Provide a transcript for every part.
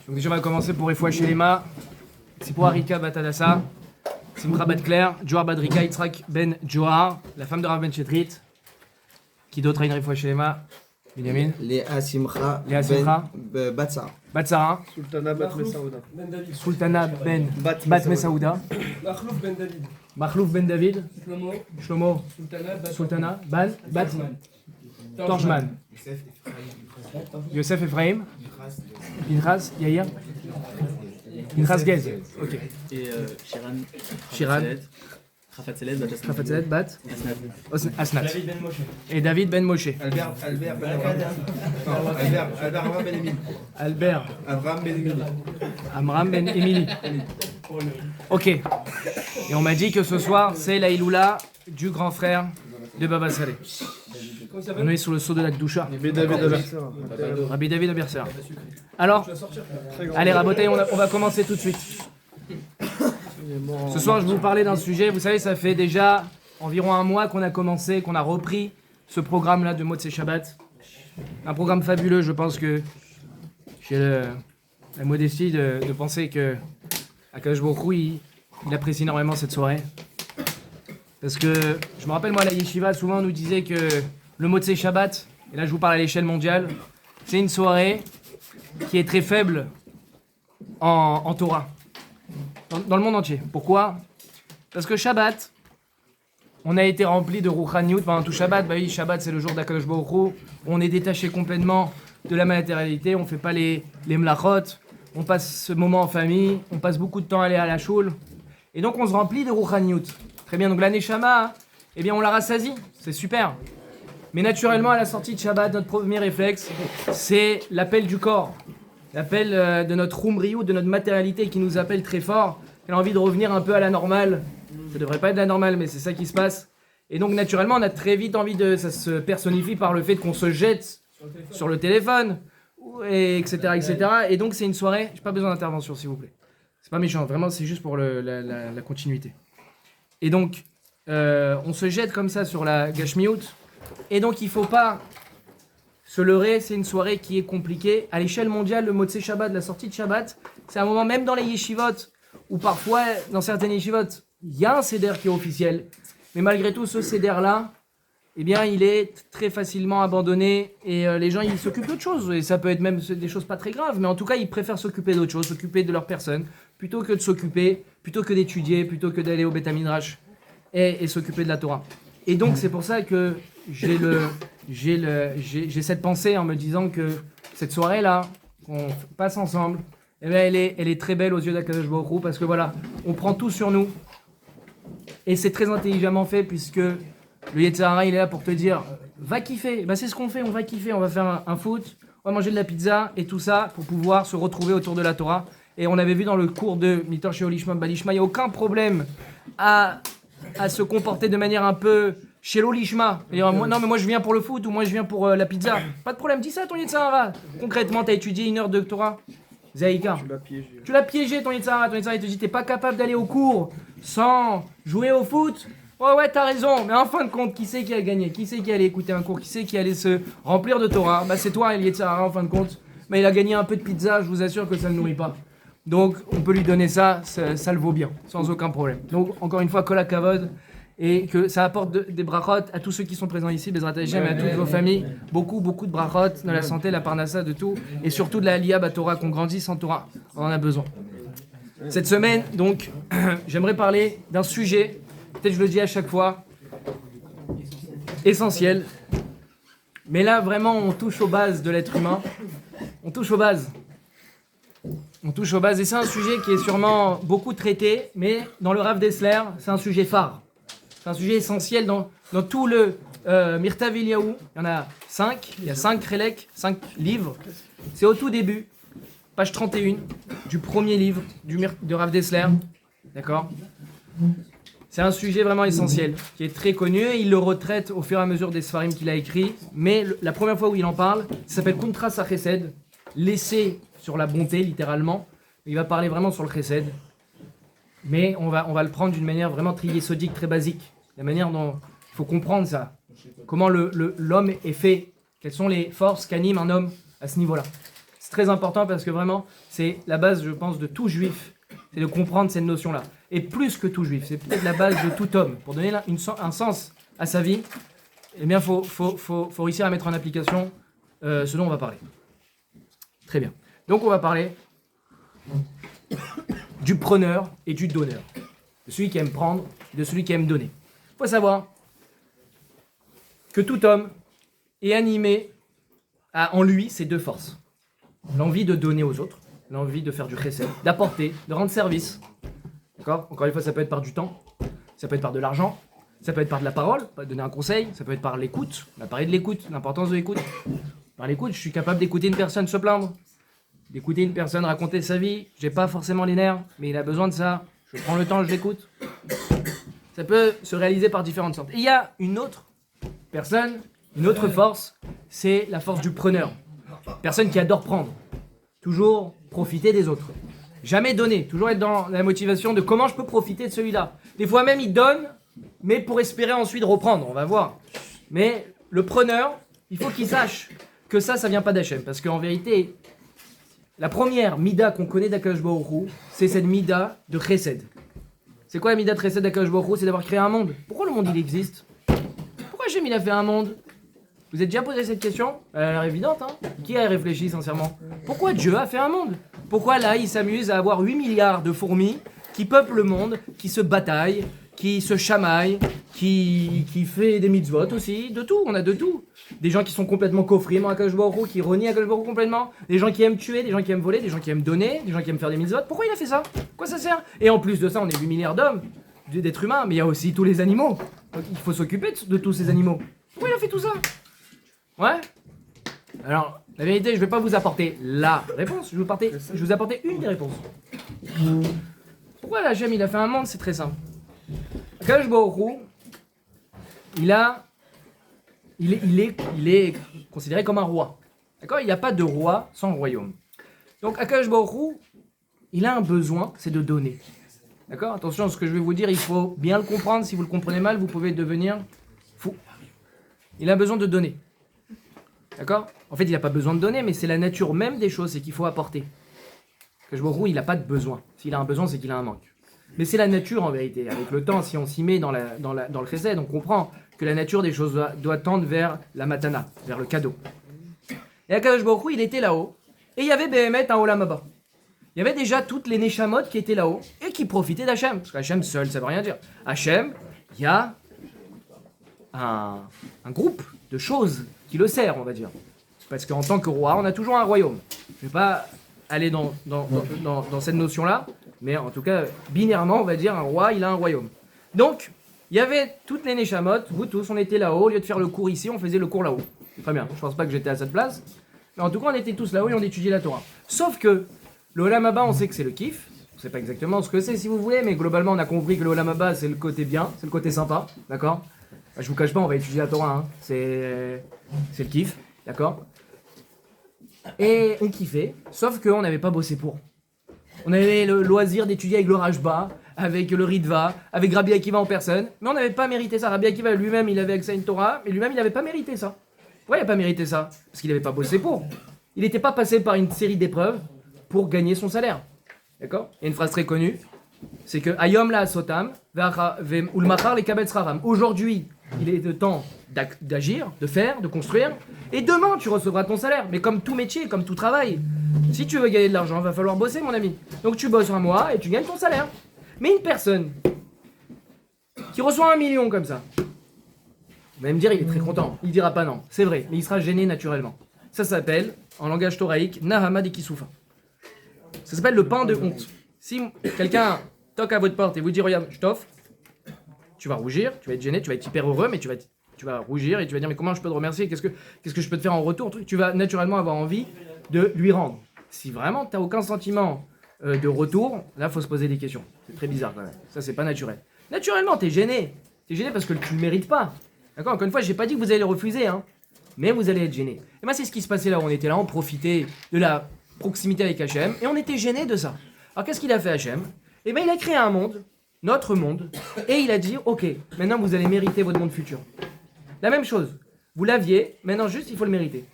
Donc déjà on va commencer pour Refoua Shelema, c'est pour Arika Batadassa, Simcha Bat Claire, Johar Badrika, Yitzhak Ben Johar, la femme de Rav Ben Chetrit. Qui d'autre a une Refoua Shelema? Benjamin. Léa Simcha Bat Sarah. Bat Sarah. Sultana Bat Mesaouda. Sultana Ben Bat Mesaouda. Makhlouf Ben David. Makhlouf Ben David. Shlomo. Sultana Bat Torjman. Yosef Ephraim. Pinchas Yair. Pinchas Gez. Ok. Et Shiran. Rafat Seled, Bat Asnat. Et David Ben Moshe. Albert Avraham Ben Emile. Albert Avraham Ben Emile. Amram Ben Emili. Ok. Et on m'a dit que ce soir, c'est la Iloula du grand frère de Baba Saleh. On est sous le sceau de la Kdusha. Rabbi David Aberser. Alors, allez Rabotai, on va commencer tout de suite. Ce soir, je vais vous parler d'un sujet. Vous savez, ça fait déjà environ un mois qu'on a commencé, qu'on a repris ce programme-là de Motzei Shabbat. Un programme fabuleux. Je pense que j'ai la modestie de penser que Akadosh Baruch Hu, il apprécie énormément cette soirée. Parce que je me rappelle, moi, à la Yeshiva, souvent on nous disait que le Motzei Shabbat, et là je vous parle à l'échelle mondiale, c'est une soirée qui est très faible en Torah. Dans le monde entier. Pourquoi? Parce que Shabbat, on a été rempli de Rouchaniout pendant tout Shabbat. Bah oui, Shabbat c'est le jour d'Akadosh Baruch Hu. On est détaché complètement de la matérialité, on fait pas les mlachot, on passe ce moment en famille, on passe beaucoup de temps à aller à la shul. Et donc on se remplit de Rouchaniout. Très bien, donc la Neshama, eh bien on la rassasie, c'est super. Mais naturellement à la sortie de Shabbat, notre premier réflexe, c'est l'appel du corps. L'appel de notre Rumbriou, de notre matérialité qui nous appelle très fort. Elle a envie de revenir un peu à la normale. Ça devrait pas être la normale, mais c'est ça qui se passe. Et donc naturellement, on a très vite envie de... Ça se personnifie par le fait qu'on se jette sur le téléphone, et etc., etc. Et donc c'est une soirée... J'ai pas besoin d'intervention, s'il vous plaît. C'est pas méchant, vraiment, c'est juste pour la continuité. Et donc, on se jette comme ça sur la Gashmiout. Et donc, il faut pas... Se leurrer, c'est une soirée qui est compliquée. À l'échelle mondiale, le Motzei Shabbat, la sortie de Shabbat, c'est un moment, même dans les yeshivot, où parfois, dans certaines yeshivot, il y a un seder qui est officiel. Mais malgré tout, ce seder-là, eh bien, il est très facilement abandonné. Et les gens, ils s'occupent d'autres choses. Et ça peut être même des choses pas très graves. Mais en tout cas, ils préfèrent s'occuper d'autres choses, s'occuper de leur personne, plutôt que de s'occuper, plutôt que d'étudier, plutôt que d'aller au Beth Midrash et s'occuper de la Torah. Et donc, c'est pour ça que j'ai cette pensée en me disant que cette soirée-là, qu'on passe ensemble, eh bien, elle est très belle aux yeux d'Akadosh Baruch Hu, parce que voilà, on prend tout sur nous. Et c'est très intelligemment fait, puisque le Yetzer Hara, il est là pour te dire, va kiffer. Ben, c'est ce qu'on fait, on va kiffer, on va faire un foot, on va manger de la pizza, et tout ça, pour pouvoir se retrouver autour de la Torah. Et on avait vu dans le cours de Mitor Sheolishma Balishma, il n'y a aucun problème à se comporter de manière un peu Shelo Lishma. Non mais moi je viens pour le foot ou moi je viens pour la pizza. Pas de problème, dis ça ton Yetzer Hara. Concrètement, t'as étudié une heure de Torah. Zaïka. Tu l'as piégé ton Yetzer Hara. Ton Yetzer Hara il te dit t'es pas capable d'aller au cours sans jouer au foot. Ouais t'as raison. Mais en fin de compte, qui c'est qui a gagné? Qui c'est qui allait écouter un cours? Qui c'est qui allait se remplir de Torah? Bah c'est toi le Yetzer Hara en fin de compte. Mais il a gagné un peu de pizza, je vous assure que ça ne nourrit pas. Donc on peut lui donner ça le vaut bien, sans aucun problème. Donc encore une fois, Kol HaKavod, et que ça apporte des brachot à tous ceux qui sont présents ici, Bezrat Hashem, et à toutes vos familles, beaucoup de brachot, de la santé, la parnassa, de tout, et surtout de la Aliyah Batorah, qu'on grandisse en Torah, on en a besoin. Cette semaine, donc, j'aimerais parler d'un sujet, peut-être je le dis à chaque fois, essentiel, mais là vraiment on touche aux bases de l'être humain, on touche aux bases, et c'est un sujet qui est sûrement beaucoup traité, mais dans le Rav Dessler, c'est un sujet phare. C'est un sujet essentiel dans tout le Mirtav Eliyahu. Il y en a 5, il y a 5 Relek, 5 livres. C'est au tout début, page 31, du premier livre de Rav Dessler. D'accord? C'est un sujet vraiment essentiel, qui est très connu, et il le retraite au fur et à mesure des Sfarim qu'il a écrits. Mais la première fois où il en parle, ça s'appelle Kontras HaChesed, l'essai sur la bonté, littéralement. Il va parler vraiment sur le Chesed. Mais on va le prendre d'une manière vraiment très yesodique, très basique. La manière dont il faut comprendre ça. Comment l'homme est fait. Quelles sont les forces qu'anime un homme à ce niveau-là. très important parce que vraiment, c'est la base, je pense, de tout juif. C'est de comprendre cette notion-là. Et plus que tout juif, c'est peut-être la base de tout homme. Pour donner un sens à sa vie, eh bien, faut réussir à mettre en application ce dont on va parler. Très bien. Donc, on va parler du preneur et du donneur. De celui qui aime prendre et de celui qui aime donner. Il faut savoir que tout homme est animé a en lui ces deux forces. L'envie de donner aux autres, l'envie de faire du chesed, d'apporter, de rendre service. D'accord ? Encore une fois, ça peut être par du temps, ça peut être par de l'argent, ça peut être par de la parole, donner un conseil, ça peut être par l'écoute. On a parlé de l'écoute, l'importance de l'écoute. Par l'écoute, je suis capable d'écouter une personne se plaindre, d'écouter une personne raconter sa vie. J'ai pas forcément les nerfs, mais il a besoin de ça. Je prends le temps, je l'écoute. Ça peut se réaliser par différentes sortes. Et il y a une autre personne, une autre force, c'est la force du preneur. Personne qui adore prendre. Toujours profiter des autres. Jamais donner. Toujours être dans la motivation de comment je peux profiter de celui-là. Des fois même, il donne, mais pour espérer ensuite reprendre. On va voir. Mais le preneur, il faut qu'il sache que ça vient pas d'Hachem. Parce qu'en vérité, la première mida qu'on connaît d'Akadosh Baruch Hu, c'est cette mida de Chesed. C'est quoi la mida de Chesed d'Akadosh Baruch Hu ? C'est d'avoir créé un monde. Pourquoi le monde il existe ? Pourquoi Hachem il a fait un monde ? Vous êtes déjà posé cette question ? Elle a l'air évidente, hein ? Qui a réfléchi sincèrement ? Pourquoi Dieu a fait un monde ? Pourquoi là il s'amuse à avoir 8 milliards de fourmis qui peuplent le monde, qui se bataillent, qui se chamaillent, qui fait des mitzvot aussi, de tout, on a de tout. Des gens qui sont complètement coffriments à Akadosh Baruch Hu, qui renient Akadosh Baruch Hu complètement, des gens qui aiment tuer, des gens qui aiment voler, des gens qui aiment donner, des gens qui aiment faire des mitzvot. Pourquoi il a fait ça ? Quoi ça sert ? Et en plus de ça, on est 8 milliards d'hommes, d'êtres humains, mais il y a aussi tous les animaux. Donc il faut s'occuper de tous ces animaux. Pourquoi il a fait tout ça ? Ouais ? Alors, la vérité, je ne vais pas vous apporter la réponse, je vais vous apporter une des réponses. Pourquoi la Hachem, il a fait un monde ? C'est très simple. Akadosh Baruch Hu, il est considéré comme un roi. D'accord ? Il n'y a pas de roi sans royaume. Donc Akadosh Baruch Hu, il a un besoin, c'est de donner. D'accord ? Attention, ce que je vais vous dire, il faut bien le comprendre. Si vous le comprenez mal, vous pouvez devenir fou. Il a besoin de donner. D'accord ? En fait, il n'a pas besoin de donner, mais c'est la nature même des choses, c'est qu'il faut apporter. Akadosh Baruch Hu, il n'a pas de besoin. S'il a un besoin, c'est qu'il a un manque. Mais c'est la nature en vérité. Avec le temps, si on s'y met dans le chesed, on comprend que la nature des choses doit tendre vers la matana, vers le cadeau. Et Akadosh Baruch Hu, il était là-haut, et il y avait Behemet un Olam Haba. Il y avait déjà toutes les Neshamot qui étaient là-haut, et qui profitaient d'Hachem. Parce qu'Hachem seul, ça veut rien dire. Hachem, il y a un groupe de choses qui le sert, on va dire. Parce qu'en tant que roi, on a toujours un royaume. Je ne vais pas aller dans cette notion-là, mais en tout cas, binairement, on va dire, un roi, il a un royaume. Donc, il y avait toutes les Neshamot, vous tous, on était là-haut, au lieu de faire le cours ici, on faisait le cours là-haut. Très bien, je pense pas que j'étais à cette place, mais en tout cas, on était tous là-haut et on étudiait la Torah. Sauf que, le Olam Haba, on sait que c'est le kiff, on sait pas exactement ce que c'est si vous voulez, mais globalement, on a compris que le Olam Haba, c'est le côté bien, c'est le côté sympa, d'accord ? Je vous cache pas, on va étudier la Torah, hein. C'est le kiff, d'accord ? Et on kiffait, sauf qu'on n'avait pas bossé pour. On avait le loisir d'étudier avec le Rashba, avec le Ritva, avec Rabbi Akiva en personne, mais on n'avait pas mérité ça. Rabbi Akiva lui-même, il avait accès à une Torah, mais lui-même, il n'avait pas mérité ça. Pourquoi il n'a pas mérité ça ? Parce qu'il n'avait pas bossé pour. Il n'était pas passé par une série d'épreuves pour gagner son salaire. D'accord ? Il y a une phrase très connue, c'est que Ayom la sotam, ulmachar le kabetz raram. Aujourd'hui, il est le temps d'agir, de faire, de construire, et demain tu recevras ton salaire. Mais comme tout métier, comme tout travail, si tu veux gagner de l'argent, il va falloir bosser, mon ami. Donc tu bosses un mois et tu gagnes ton salaire. Mais une personne qui reçoit 1 million comme ça, vous allez me dire, il est très content. Il dira pas non, c'est vrai, mais il sera gêné naturellement. Ça s'appelle, en langage thoraïque, Nahama de Kisoufa. Ça s'appelle le pain de honte. Si quelqu'un toque à votre porte et vous dit, regarde, je t'offre, tu vas rougir, tu vas être gêné, tu vas être hyper heureux, mais tu vas rougir et tu vas dire, mais comment je peux te remercier ? Qu'est-ce que je peux te faire en retour ? Tu vas naturellement avoir envie de lui rendre. Si vraiment tu n'as aucun sentiment de retour, là, il faut se poser des questions. C'est très bizarre quand même. Ça, c'est pas naturel. Naturellement, tu es gêné. Tu es gêné parce que tu ne le mérites pas. D'accord ? Encore une fois, je n'ai pas dit que vous allez le refuser, hein, mais vous allez être gêné. Et moi, c'est ce qui se passait là. On était là, on profitait de la proximité avec Hachem et on était gêné de ça. Alors, qu'est-ce qu'il a fait, Hachem ? Eh bien, il a créé un monde, notre monde, et il a dit, ok, maintenant vous allez mériter votre monde futur. La même chose. Vous l'aviez, maintenant juste, il faut le mériter.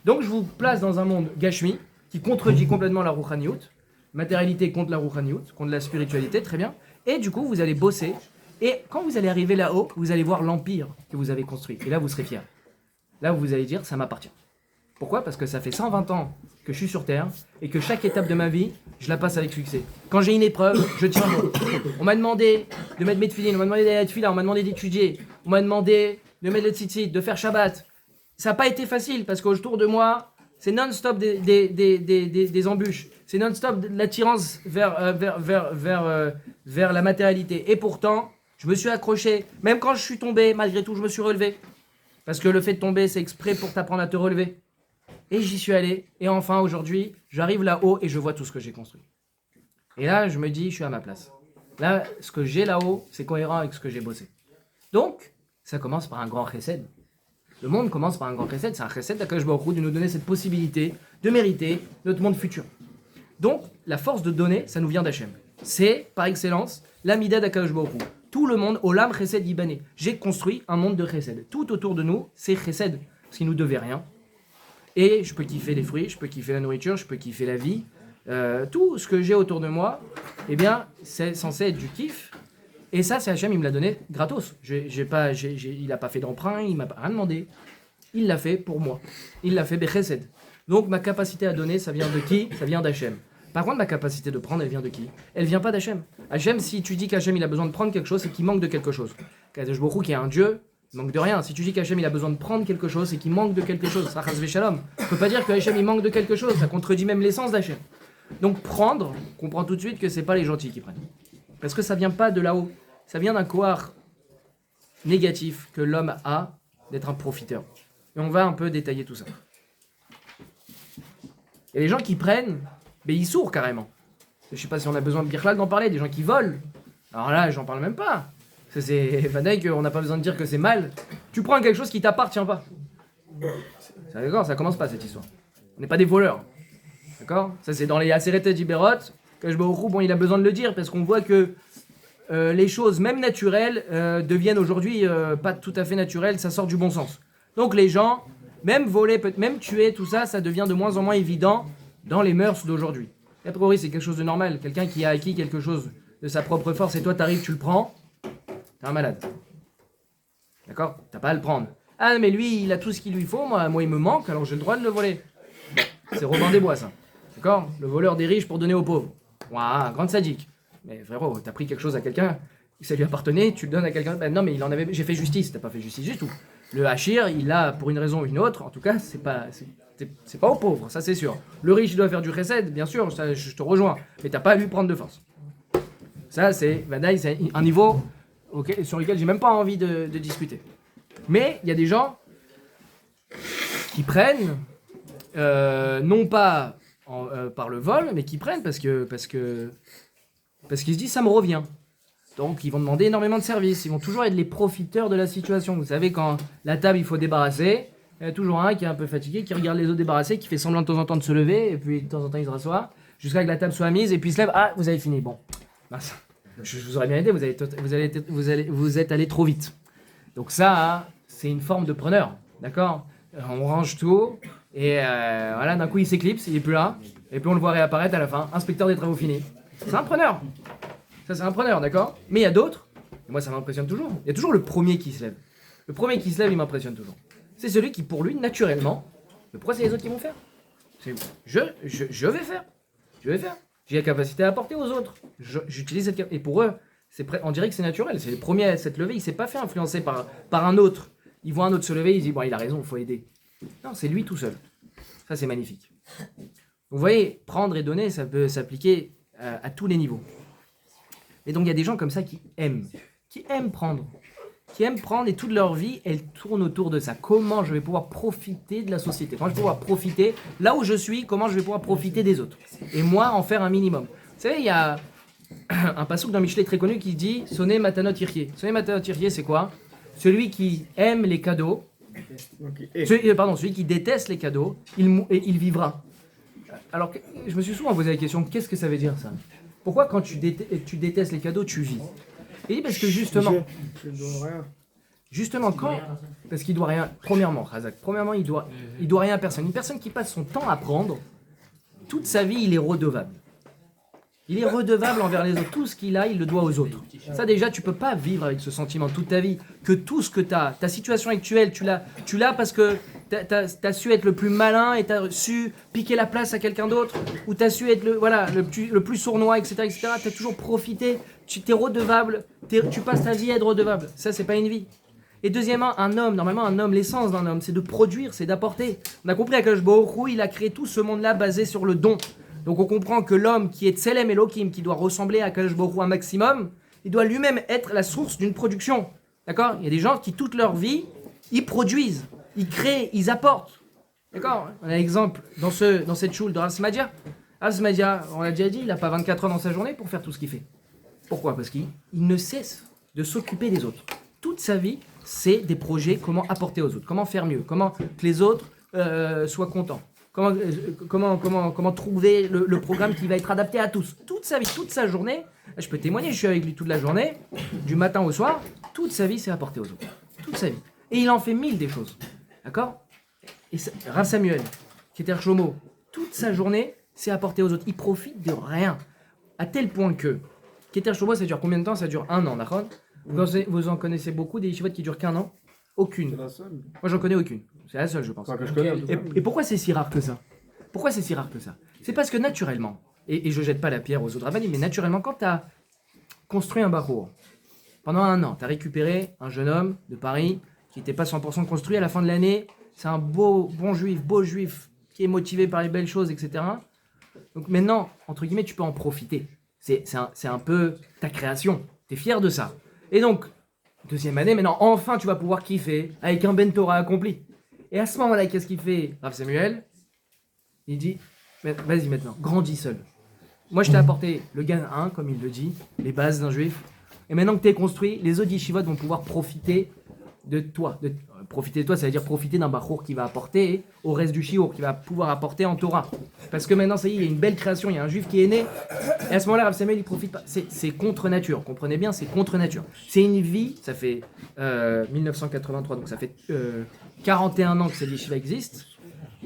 Donc, je vous place dans un monde Gashmi, qui contredit complètement la rouhaniout, matérialité contre la rouhaniout, contre la spiritualité, très bien. Et du coup, vous allez bosser. Et quand vous allez arriver là-haut, vous allez voir l'empire que vous avez construit. Et là, vous serez fiers. Là, vous allez dire, ça m'appartient. Pourquoi ? Parce que ça fait 120 ans que je suis sur Terre et que chaque étape de ma vie, je la passe avec succès. Quand j'ai une épreuve, je tiens bon. On m'a demandé de mettre mes tefilines, on m'a demandé d'aller à la tefila, on m'a demandé d'étudier, on m'a demandé de mettre le tzitzit, de faire Shabbat. Ça n'a pas été facile parce qu'autour de moi, c'est non-stop des embûches. C'est non-stop de l'attirance vers la matérialité. Et pourtant, je me suis accroché. Même quand je suis tombé, malgré tout, je me suis relevé. Parce que le fait de tomber, c'est exprès pour t'apprendre à te relever. Et j'y suis allé. Et enfin, aujourd'hui, j'arrive là-haut et je vois tout ce que j'ai construit. Et là, je me dis, je suis à ma place. Là, ce que j'ai là-haut, c'est cohérent avec ce que j'ai bossé. Donc, ça commence par un grand chesed. Le monde commence par un grand chesed. C'est un chesed d'Akadosh Baruch Hu de nous donner cette possibilité de mériter notre monde futur. Donc, la force de donner, ça nous vient d'Hachem. C'est, par excellence, l'amida d'Akadosh Baruch Hu. Tout le monde, Olam Chesed Ibané. J'ai construit un monde de chesed. Tout autour de nous, c'est chesed. Parce qu'il nous devait rien. Et je peux kiffer les fruits, je peux kiffer la nourriture, je peux kiffer la vie. Tout ce que j'ai autour de moi, eh bien, c'est censé être du kiff. Et ça, c'est Hachem, il me l'a donné gratos. Il n'a pas fait d'emprunt, il m'a pas rien demandé. Il l'a fait pour moi. Il l'a fait bechesed. Donc ma capacité à donner, ça vient de qui ? Ça vient d'Hachem. Par contre, ma capacité de prendre, elle vient de qui ? Elle vient pas d'Hachem. Hachem, si tu dis qu'Hachem il a besoin de prendre quelque chose, c'est qu'il manque de quelque chose. Kadosh Baruch Hu, qui est un Dieu, il manque de rien. Si tu dis qu'Hachem il a besoin de prendre quelque chose, c'est qu'il manque de quelque chose. Ça chas v'shalom. On peut pas dire que Hachem il manque de quelque chose. Ça contredit même l'essence d'Hachem. Donc prendre, on comprend tout de suite que c'est pas les gentils qui prennent. Parce que ça vient pas de là-haut. Ça vient d'un kohar négatif que l'homme a d'être un profiteur. Et on va un peu détailler tout ça. Et les gens qui prennent, mais ils sourd carrément. Je sais pas si on a besoin de Birklal d'en parler, des gens qui volent. Alors là, j'en parle même pas. C'est Vadaï qu'on n'a pas besoin de dire que c'est mal. Tu prends quelque chose qui t'appartient pas. D'accord, ça commence pas cette histoire. On n'est pas des voleurs. D'accord ? Ça c'est dans les Aseret Diberot. Que bon, il a besoin de le dire parce qu'on voit que les choses, même naturelles, deviennent aujourd'hui pas tout à fait naturelles, ça sort du bon sens. Donc les gens, même voler, même tuer, tout ça, ça devient de moins en moins évident dans les mœurs d'aujourd'hui. A priori, c'est quelque chose de normal. Quelqu'un qui a acquis quelque chose de sa propre force et toi, t'arrives, tu le prends, t'es un malade. D'accord ? T'as pas à le prendre. Ah, mais lui, il a tout ce qu'il lui faut, moi il me manque, alors j'ai le droit de le voler. C'est Robin des Bois, ça. D'accord ? Le voleur des riches pour donner aux pauvres. Ouah, grande sadique. Mais frérot, t'as pris quelque chose à quelqu'un, ça lui appartenait, tu le donnes à quelqu'un. Ben non, mais il en avait. J'ai fait justice, t'as pas fait justice du tout. Le hachir, il a pour une raison ou une autre, en tout cas, c'est pas aux pauvres, ça c'est sûr. Le riche, il doit faire du chesed, bien sûr, ça, je te rejoins, mais t'as pas à lui prendre de force. Ça, c'est un niveau sur lequel j'ai même pas envie de discuter. Mais il y a des gens qui prennent, non pas par le vol, mais qui prennent parce qu'ils se disent ça me revient. Donc ils vont demander énormément de services, ils vont toujours être les profiteurs de la situation. Vous savez, quand la table il faut débarrasser, il y a toujours un qui est un peu fatigué, qui regarde les autres débarrasser, qui fait semblant de temps en temps de se lever, et puis de temps en temps il se rassoit, jusqu'à ce que la table soit mise, et puis il se lève, ah vous avez fini, bon. Mince. Je vous aurais bien aidé, vous êtes allé trop vite. Donc ça, hein, c'est une forme de preneur, d'accord ? On range tout, et voilà, d'un coup il s'éclipse, il est plus là, et puis on le voit réapparaître à la fin, inspecteur des travaux finis. C'est un preneur. Ça c'est un preneur, d'accord ? Mais il y a d'autres, et moi ça m'impressionne toujours, il y a toujours le premier qui se lève. Le premier qui se lève, il m'impressionne toujours. C'est celui qui, pour lui, naturellement, mais pourquoi c'est les autres qui vont faire ? Je vais faire. Je vais faire. J'ai la capacité à apporter aux autres. J'utilise cette capacité. Et pour eux, on dirait que c'est naturel. C'est le premier à s'être levé, il ne s'est pas fait influencer par un autre. Il voit un autre se lever, il dit, bon, il a raison, il faut aider. Non, c'est lui tout seul. Ça, c'est magnifique. Vous voyez, prendre et donner, ça peut s'appliquer à tous les niveaux. Et donc il y a des gens comme ça qui aiment prendre, et toute leur vie, elle tourne autour de ça. Comment je vais pouvoir profiter de la société ? Comment je vais pouvoir profiter, là où je suis, comment je vais pouvoir profiter des autres ? Et moi, en faire un minimum. Vous savez, il y a un passouk dans Michelet très connu qui dit « Sonné matanot irye ». Sonné matanot irye, c'est quoi ? Celui qui aime les cadeaux, celui qui déteste les cadeaux, il vivra. Alors, je me suis souvent posé la question, qu'est-ce que ça veut dire ça ? Pourquoi quand tu détestes les cadeaux, tu vis ? Il dit parce que justement, parce qu'il doit rien. Premièrement, il doit rien à personne. Une personne qui passe son temps à prendre, toute sa vie, il est redevable. Il est redevable envers les autres. Tout ce qu'il a, il le doit aux autres. Ça déjà, tu peux pas vivre avec ce sentiment toute ta vie. Que tout ce que tu as, ta situation actuelle, tu l'as parce que tu as su être le plus malin et tu as su piquer la place à quelqu'un d'autre. Ou tu as su être le plus sournois, etc. Tu as toujours profité. Tu es redevable. Tu passes ta vie à être redevable. Ça, c'est pas une vie. Et deuxièmement, normalement un homme, l'essence d'un homme, c'est de produire, c'est d'apporter. On a compris à Kadosh Baruch Hu, il a créé tout ce monde-là basé sur le don. Donc on comprend que l'homme qui est Tselem Elohim, qui doit ressembler à Kadosh Baruch Hu un maximum, il doit lui-même être la source d'une production. D'accord ? Il y a des gens qui, toute leur vie, ils produisent, ils créent, ils apportent. D'accord ? On a un exemple dans cette choule de Rav Smadia. Rav Smadia, on l'a déjà dit, il n'a pas 24 heures dans sa journée pour faire tout ce qu'il fait. Pourquoi ? Parce qu'il ne cesse de s'occuper des autres. Toute sa vie, c'est des projets, comment apporter aux autres, comment faire mieux, comment que les autres soient contents. Comment trouver le programme qui va être adapté à tous. Toute sa vie, toute sa journée, je peux témoigner, je suis avec lui toute la journée, du matin au soir, toute sa vie c'est apporter aux autres. Toute sa vie. Et il en fait 1000 des choses. D'accord ? Et Rav Samuel, qui était Shlomo, toute sa journée c'est apporter aux autres. Il profite de rien. À tel point que, Keter Shlomo, ça dure combien de temps ? Ça dure 1 an, d'accord ? Vous en connaissez beaucoup des yeshivot qui durent qu'un an ? Aucune. C'est la seule. Moi j'en connais aucune. C'est la seule, je pense. Enfin, que je connais. Et pourquoi c'est si rare que ça ? Pourquoi c'est si rare que ça ? C'est parce que naturellement, et je jette pas la pierre aux autres rabbinim, mais naturellement, quand tu as construit un bachour, pendant 1 an, tu as récupéré un jeune homme de Paris qui n'était pas 100% construit, à la fin de l'année, c'est un beau juif, qui est motivé par les belles choses, etc. Donc maintenant, entre guillemets, tu peux en profiter. C'est un peu ta création. Tu es fier de ça. Et donc, deuxième année, maintenant, enfin, tu vas pouvoir kiffer avec un Ben Torah accompli. Et à ce moment-là, qu'est-ce qu'il fait, Rav Samuel ? Il dit, vas-y maintenant, grandis seul. Moi, je t'ai apporté le Gan 1, comme il le dit, les bases d'un juif. Et maintenant que tu es construit, les autres yeshivot vont pouvoir profiter de toi. Profiter de toi, ça veut dire profiter d'un bachour qui va apporter au reste du shiur, qui va pouvoir apporter en Torah. Parce que maintenant, ça y est, il y a une belle création, il y a un juif qui est né. Et à ce moment-là, Rav Samuel, il profite pas. C'est contre nature, comprenez bien, c'est contre nature. C'est une vie, ça fait 1983, donc ça fait 41 ans que cette yeshiva existe.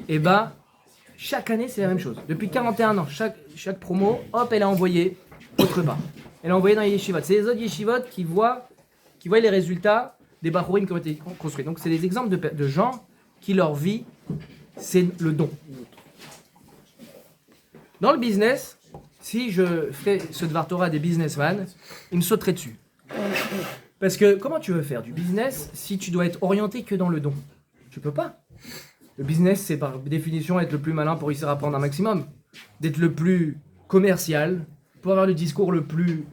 Et bah, chaque année, c'est la même chose. Depuis 41 ans, chaque promo, hop, elle a envoyé autre part. Elle a envoyé dans les yeshivot. C'est les autres yeshivot qui voient les résultats des bachurim qui ont été construits. Donc c'est des exemples de gens qui leur vie, c'est le don. Dans le business, si je fais ce Dvar Torah des businessmen, ils me sauteraient dessus. Parce que comment tu veux faire du business si tu dois être orienté que dans le don ? Tu peux pas. Le business, c'est par définition être le plus malin pour réussir à prendre un maximum, d'être le plus commercial, pour avoir le discours le plus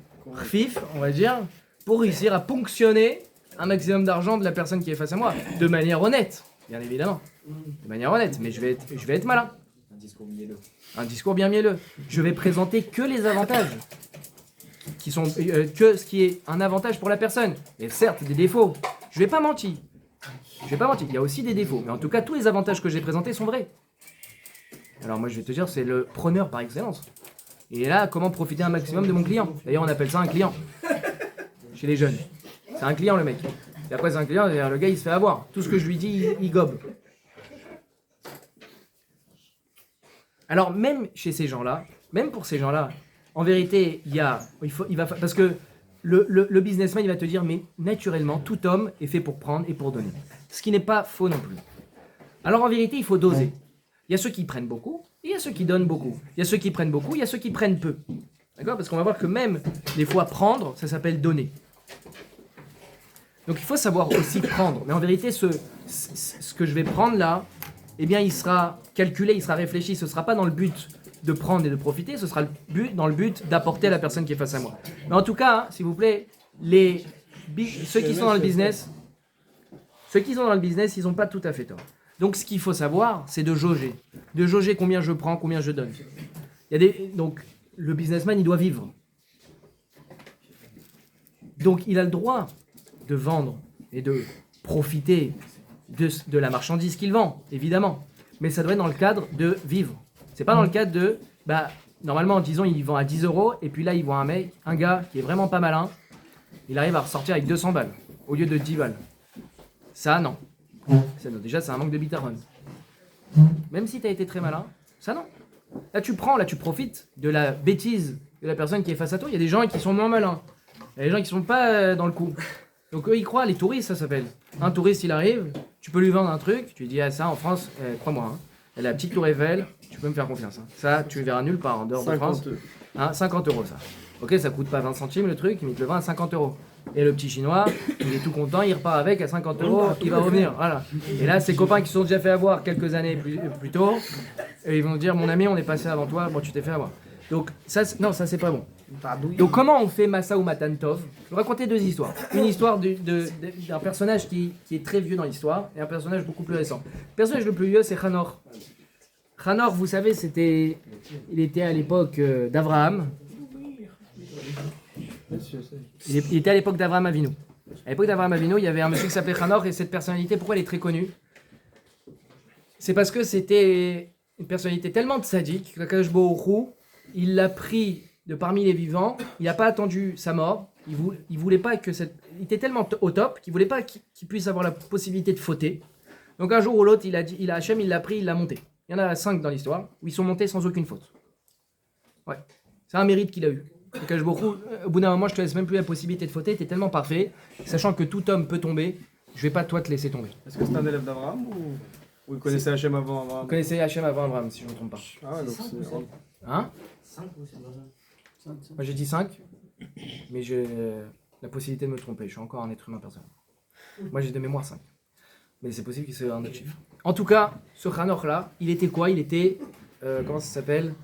fif, on va dire, pour réussir à ponctionner un maximum d'argent de la personne qui est face à moi, de manière honnête, bien évidemment. De manière honnête, mais je vais être malin. Un discours mielleux. Un discours bien mielleux. Je vais présenter que les avantages, qui sont que ce qui est un avantage pour la personne. Et certes, des défauts. Je vais pas mentir. Il y a aussi des défauts. Mais en tout cas, tous les avantages que j'ai présentés sont vrais. Alors moi, je vais te dire, c'est le preneur par excellence. Et là, comment profiter un maximum de mon client ? D'ailleurs, on appelle ça un client. Chez les jeunes. C'est un client, le mec. Et après, c'est un client, le gars, il se fait avoir. Tout ce que je lui dis, il gobe. Alors, même chez ces gens-là, même pour ces gens-là, en vérité, parce que le businessman, il va te dire, mais naturellement, tout homme est fait pour prendre et pour donner. Ce qui n'est pas faux non plus. Alors, en vérité, il faut doser. Il y a ceux qui prennent beaucoup, et il y a ceux qui donnent beaucoup. Il y a ceux qui prennent beaucoup, il y a ceux qui prennent peu. D'accord ? Parce qu'on va voir que même, des fois, prendre, ça s'appelle donner. Donc, il faut savoir aussi prendre. Mais en vérité, ce que je vais prendre là, eh bien, il sera calculé, il sera réfléchi. Ce ne sera pas dans le but de prendre et de profiter, ce sera dans le but d'apporter à la personne qui est face à moi. Mais en tout cas, s'il vous plaît, ceux qui sont dans le business, ils n'ont pas tout à fait tort. Donc, ce qu'il faut savoir, c'est de jauger. De jauger combien je prends, combien je donne. Donc, le businessman, il doit vivre. Donc, il a le droit de vendre et de profiter de la marchandise qu'il vend, évidemment. Mais ça doit être dans le cadre de vivre. C'est pas dans le cadre de... normalement, disons, il vend à 10 € et puis là, il voit un gars qui est vraiment pas malin. Il arrive à ressortir avec 200 balles au lieu de 10 balles. Ça, non. Déjà, c'est un manque de bitaron. Même si tu as été très malin, ça, non. Là, tu profites de la bêtise de la personne qui est face à toi. Il y a des gens qui sont moins malins. Il y a des gens qui sont pas dans le coup. Donc eux, ils croient, les touristes, ça s'appelle. Un touriste, il arrive, tu peux lui vendre un truc, tu lui dis, ah ça, en France, crois-moi, hein, elle a la petite tour Eiffel, tu peux me faire confiance. Hein. Ça, tu le verras nulle part en dehors de France. 50 € ça. Ok, ça coûte pas 20 centimes le truc, mais il te le vend à 50 €. Et le petit chinois, il est tout content, il repart avec à 50 €, il va revenir. Voilà. Et là, ses copains qui se sont déjà fait avoir quelques années plus tôt, et ils vont dire, mon ami, on est passé avant toi, bon, tu t'es fait avoir. Donc, ça, non, ça c'est pas bon. Donc, comment on fait Massa ou Matan Tov? Je vais vous raconter deux histoires. Une histoire d'un personnage qui est très vieux dans l'histoire, et un personnage beaucoup plus récent. Le personnage le plus vieux, c'est Hanor. Hanor, vous savez, il était à l'époque d'Abraham. Il était à l'époque d'Abraham Avinu. À l'époque d'Abraham Avinu, il y avait un monsieur qui s'appelait Hanor, et cette personnalité, pourquoi elle est très connue? C'est parce que c'était une personnalité tellement tzaddik qu'Akadosh Baruch Hu, il l'a pris de parmi les vivants, il n'a pas attendu sa mort, il voulait pas que il était tellement au top qu'il voulait pas qu'il puisse avoir la possibilité de fauter. Donc un jour ou l'autre, Hachem, il l'a pris, il l'a monté. Il y en a 5 dans l'histoire où ils sont montés sans aucune faute. Ouais, c'est un mérite qu'il a eu. Donc, au bout d'un moment, je te laisse même plus la possibilité de fauter, tu es tellement parfait, sachant que tout homme peut tomber, je vais pas toi te laisser tomber. Est-ce que c'est un élève d'Abraham ou il connaissait Hachem avant Abraham? Vous connaissez Hachem avant Abraham, si je ne me trompe pas. Ah ouais, donc c'est... Hein? 5 ou c'est Moi j'ai dit 5, mais j'ai la possibilité de me tromper, je suis encore un être humain personnel. Moi j'ai de mémoire 5. Mais c'est possible qu'il soit un autre chiffre. En tout cas, ce Hanor là, il était quoi? Il était, comment ça s'appelle?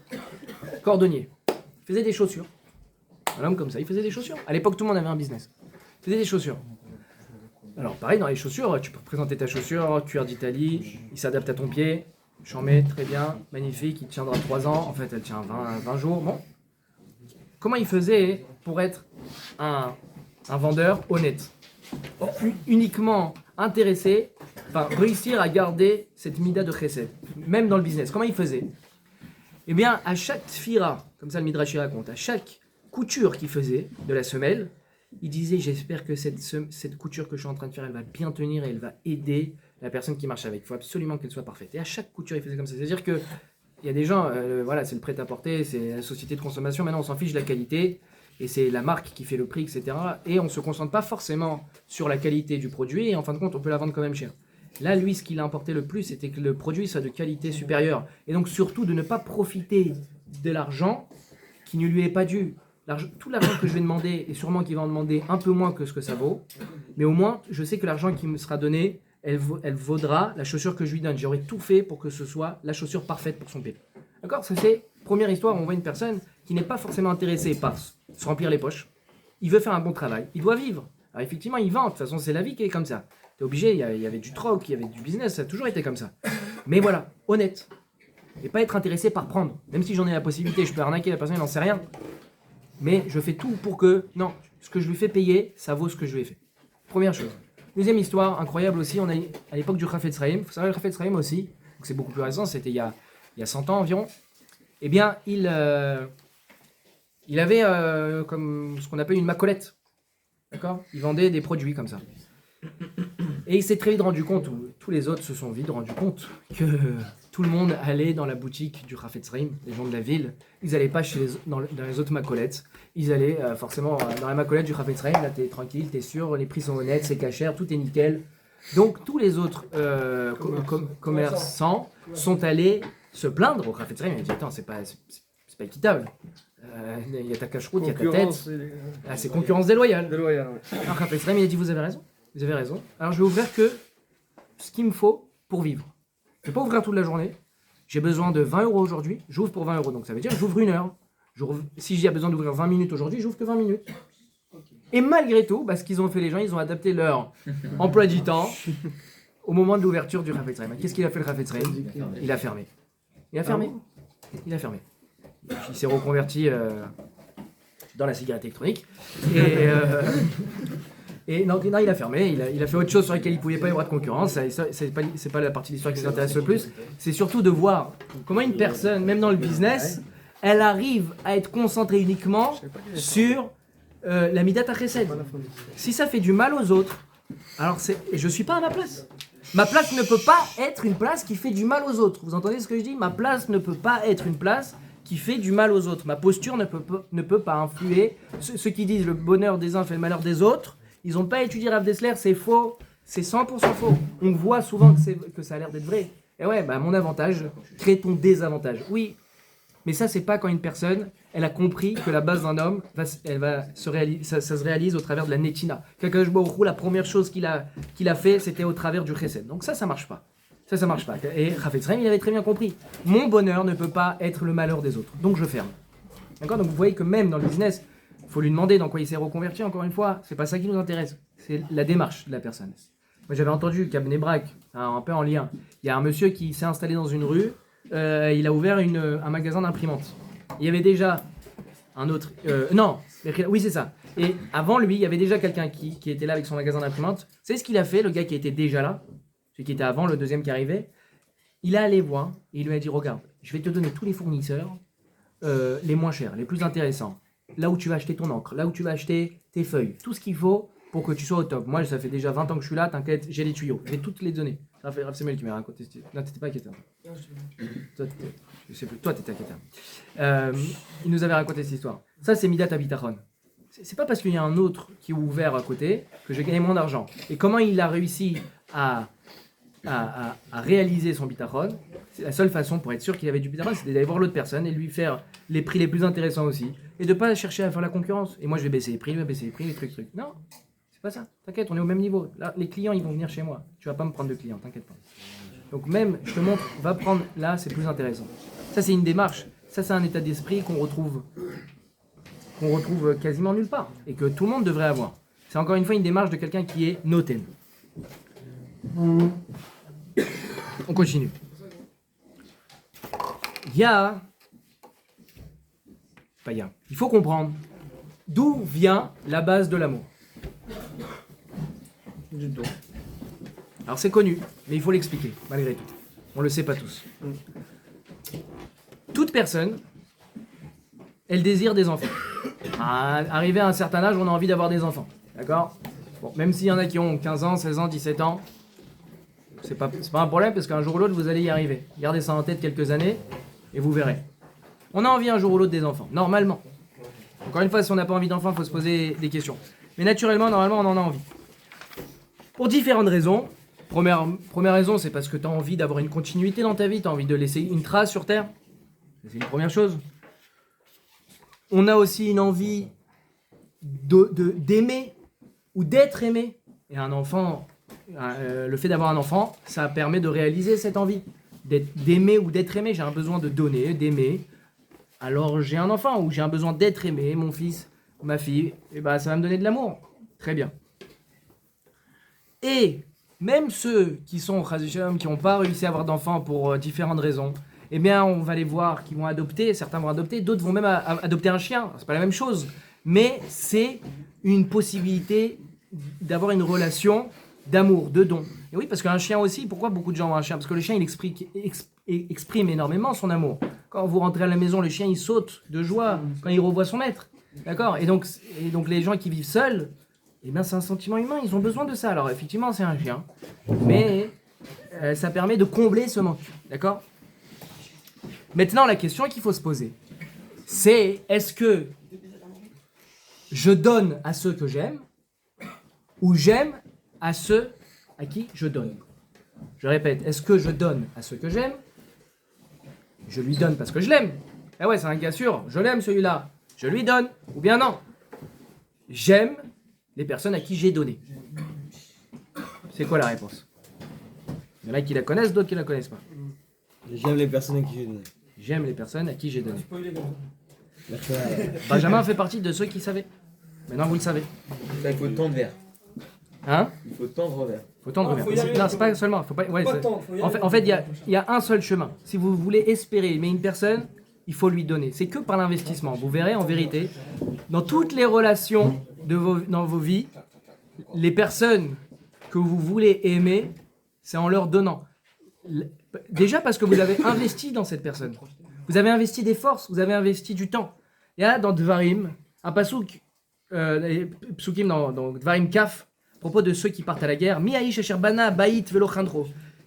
Cordonnier. Il faisait des chaussures. Un homme comme ça, il faisait des chaussures. À l'époque, tout le monde avait un business. Il faisait des chaussures. Alors pareil, dans les chaussures, tu peux présenter ta chaussure, cuir d'Italie, il s'adapte à ton pied. J'en mets, très bien, magnifique, il tiendra 3 ans. En fait, elle tient 20 jours. Bon. Comment il faisait pour être un vendeur honnête? Uniquement intéressé, enfin, réussir à garder cette mida de chesed, même dans le business. Comment il faisait? Eh bien, à chaque tfira, comme ça le Midrash y raconte, à chaque couture qu'il faisait de la semelle, il disait, j'espère que cette couture que je suis en train de faire, elle va bien tenir et elle va aider la personne qui marche avec. Il faut absolument qu'elle soit parfaite. Et à chaque couture, il faisait comme ça. C'est-à-dire que il y a des gens, voilà, c'est le prêt-à-porter, c'est la société de consommation. Maintenant, on s'en fiche de la qualité et c'est la marque qui fait le prix, etc. Et on ne se concentre pas forcément sur la qualité du produit. Et en fin de compte, on peut la vendre quand même cher. Là, lui, ce qui l'a importé le plus, c'était que le produit soit de qualité supérieure. Et donc, surtout, de ne pas profiter de l'argent qui ne lui est pas dû. Tout l'argent que je vais demander, et sûrement qu'il va en demander un peu moins que ce que ça vaut, mais au moins, je sais que l'argent qui me sera donné, elle vaudra la chaussure que je lui donne. J'aurai tout fait pour que ce soit la chaussure parfaite pour son pied. D'accord? Ça, c'est première histoire où on voit une personne qui n'est pas forcément intéressée par se remplir les poches. Il veut faire un bon travail. Il doit vivre. Alors, effectivement, il vend. De toute façon, c'est la vie qui est comme ça. T'es obligé, il y avait du troc, il y avait du business, ça a toujours été comme ça. Mais voilà, honnête. Et pas être intéressé par prendre. Même si j'en ai la possibilité, je peux arnaquer la personne, il n'en sait rien. Mais je fais tout pour que, non, ce que je lui fais payer, ça vaut ce que je lui ai fait. Première chose. Deuxième histoire, incroyable aussi, on a à l'époque du Chafetz Chaim, il faut savoir le Chafetz Chaim aussi, donc c'est beaucoup plus récent, c'était il y a 100 ans environ. Eh bien, il avait comme ce qu'on appelle une macolette. D'accord? Il vendait des produits comme ça. Et il s'est très vite rendu compte, ou tous les autres se sont vite rendus compte, que tout le monde allait dans la boutique du Chafetz Chaim, les gens de la ville. Ils n'allaient pas dans les autres macolettes. Ils allaient forcément dans la macolette du Chafetz Chaim. Là, t'es tranquille, t'es sûr, les prix sont honnêtes, c'est cachère, tout est nickel. Donc, tous les autres commerçants sont allés se plaindre au Chafetz Chaim. Ils ont dit, attends, c'est pas équitable. Il y a ta cache-route, il y a ta tête. C'est concurrence déloyale. Ouais. Alors, Chafetz Chaim, il a dit, vous avez raison. Vous avez raison. Alors, je vais ouvrir que ce qu'il me faut pour vivre. Je ne vais pas ouvrir toute la journée. J'ai besoin de 20 € aujourd'hui. J'ouvre pour 20 €. Donc, ça veut dire que j'ouvre 1 heure. Si j'ai besoin d'ouvrir 20 minutes aujourd'hui, j'ouvre que 20 minutes. Et malgré tout, ce qu'ils ont fait les gens, ils ont adapté leur emploi du temps au moment de l'ouverture du Chafetz Chaim. Qu'est-ce qu'il a fait le Chafetz Chaim? Il a fermé. Il a fermé. Il s'est reconverti dans la cigarette électronique. Et non, il a fermé, il a fait autre chose sur laquelle il ne pouvait pas y avoir de concurrence. C'est pas la partie de l'histoire qui nous intéresse le plus. C'est surtout de voir comment une personne, même dans le business, elle arrive à être concentrée uniquement sur la midat chesed. Si ça fait du mal aux autres, alors je ne suis pas à ma place. Ma place ne peut pas être une place qui fait du mal aux autres. Vous entendez ce que je dis? Ma place ne peut pas être une place qui fait du mal aux autres. Ma posture ne peut pas influer. Ceux qui disent le bonheur des uns fait le malheur des autres, ils n'ont pas étudié Rav Dessler, c'est faux. C'est 100% faux. On voit souvent que ça a l'air d'être vrai. Et ouais, bah mon avantage crée ton désavantage. Oui, mais ça, c'est pas quand une personne, elle a compris que la base d'un homme, ça se réalise au travers de la netina. Kakadosh Baruch Hu, la première chose qu'il a fait, c'était au travers du chesed. Donc ça marche pas. Ça marche pas. Et Chafetz Chaim, il avait très bien compris. Mon bonheur ne peut pas être le malheur des autres. Donc je ferme. D'accord? Donc vous voyez que même dans le business, il faut lui demander dans quoi il s'est reconverti, encore une fois. C'est pas ça qui nous intéresse. C'est la démarche de la personne. Moi, j'avais entendu qu'à Bnei Brak, un peu en lien, il y a un monsieur qui s'est installé dans une rue, il a ouvert un magasin d'imprimantes. Il y avait déjà un autre... oui, c'est ça. Et avant lui, il y avait déjà quelqu'un qui était là avec son magasin d'imprimantes. C'est ce qu'il a fait, le gars qui était déjà là, celui qui était avant, le deuxième qui arrivait. Il est allé voir et il lui a dit, regarde, je vais te donner tous les fournisseurs les moins chers, les plus intéressants. Là où tu vas acheter ton encre, là où tu vas acheter tes feuilles, tout ce qu'il faut pour que tu sois au top. Moi, ça fait déjà 20 ans que je suis là, t'inquiète, j'ai les tuyaux, j'ai toutes les données. Rav Samuel qui m'a raconté. Non, t'étais pas inquiétant. Toi, t'étais inquiétant. Il nous avait raconté cette histoire. Ça, c'est Midat Abitachon. C'est pas parce qu'il y a un autre qui est ouvert à côté que j'ai gagné mon argent. Et comment il a réussi à réaliser son bitachon, c'est la seule façon pour être sûr qu'il avait du bitachon, c'était d'aller voir l'autre personne et lui faire les prix les plus intéressants aussi. Et de pas chercher à faire la concurrence. Et moi, je vais baisser les prix, les trucs. Non. C'est pas ça, t'inquiète, on est au même niveau. Là, les clients, ils vont venir chez moi. Tu vas pas me prendre de clients, t'inquiète pas. Donc même, je te montre, va prendre là, c'est plus intéressant. Ça, c'est une démarche. Ça, c'est un état d'esprit qu'on retrouve quasiment nulle part. Et que tout le monde devrait avoir. C'est encore une fois une démarche de quelqu'un qui est noten. On continue. Il faut comprendre d'où vient la base de l'amour. Alors c'est connu, mais il faut l'expliquer, malgré tout. On le sait pas tous. Toute personne, elle désire des enfants. Arrivé à un certain âge, on a envie d'avoir des enfants. D'accord? Bon, même s'il y en a qui ont 15 ans, 16 ans, 17 ans, c'est pas un problème parce qu'un jour ou l'autre, vous allez y arriver. Gardez ça en tête quelques années et vous verrez. On a envie un jour ou l'autre des enfants, normalement. Encore une fois, si on n'a pas envie d'enfants, il faut se poser des questions. Mais naturellement, normalement, on en a envie. Pour différentes raisons. Première raison, c'est parce que tu as envie d'avoir une continuité dans ta vie, tu as envie de laisser une trace sur Terre. C'est une première chose. On a aussi une envie d'aimer ou d'être aimé. Et un enfant, le fait d'avoir un enfant, ça permet de réaliser cette envie d'aimer ou d'être aimé. J'ai un besoin de donner, d'aimer. Alors j'ai un enfant ou j'ai un besoin d'être aimé, mon fils, ma fille, et bah ça va me donner de l'amour. Très bien. Et même ceux qui sont qui n'ont pas réussi à avoir d'enfants pour différentes raisons, eh bien on va les voir qui vont adopter, certains vont adopter, d'autres vont même adopter un chien. C'est pas la même chose, mais c'est une possibilité d'avoir une relation d'amour, de don. Et oui, parce qu'un chien aussi, pourquoi beaucoup de gens ont un chien? Parce que le chien, il exprime énormément son amour. Quand vous rentrez à la maison, le chien, il saute de joie quand il revoit son maître. D'accord? Et donc les gens qui vivent seuls, eh bien, c'est un sentiment humain, ils ont besoin de ça. Alors, effectivement, c'est un chien, mais ça permet de combler ce manque. D'accord? Maintenant, la question qu'il faut se poser, c'est est-ce que je donne à ceux que j'aime ou j'aime à ceux à qui je donne? Je répète, est-ce que je donne à ceux que j'aime? Je lui donne parce que je l'aime. Eh ouais, c'est un cas sûr, je l'aime celui-là, je lui donne, ou bien non. J'aime les personnes à qui j'ai donné. C'est quoi la réponse? Il y en a qui la connaissent, d'autres qui la connaissent pas. J'aime les personnes à qui j'ai donné. J'aime les personnes à qui j'ai donné. Benjamin fait partie de ceux qui savaient. Maintenant vous le savez. Ça, il faut tendre vers. Hein? Il faut tendre vers. Faut tendre vers. Non, c'est pas seulement. Faut pas, ouais, en fait, il y a un seul chemin. Si vous voulez espérer aimer une personne, il faut lui donner. C'est que par l'investissement. Vous verrez en vérité, dans toutes les relations dans vos vies, les personnes que vous voulez aimer, c'est en leur donnant. Déjà parce que vous avez investi dans cette personne. Vous avez investi des forces, vous avez investi du temps. Il y a dans Dvarim, un pasouk, psukim dans Dvarim Kaf, propos de ceux qui partent à la guerre. Mi haïsh asher bana bait velo chandro.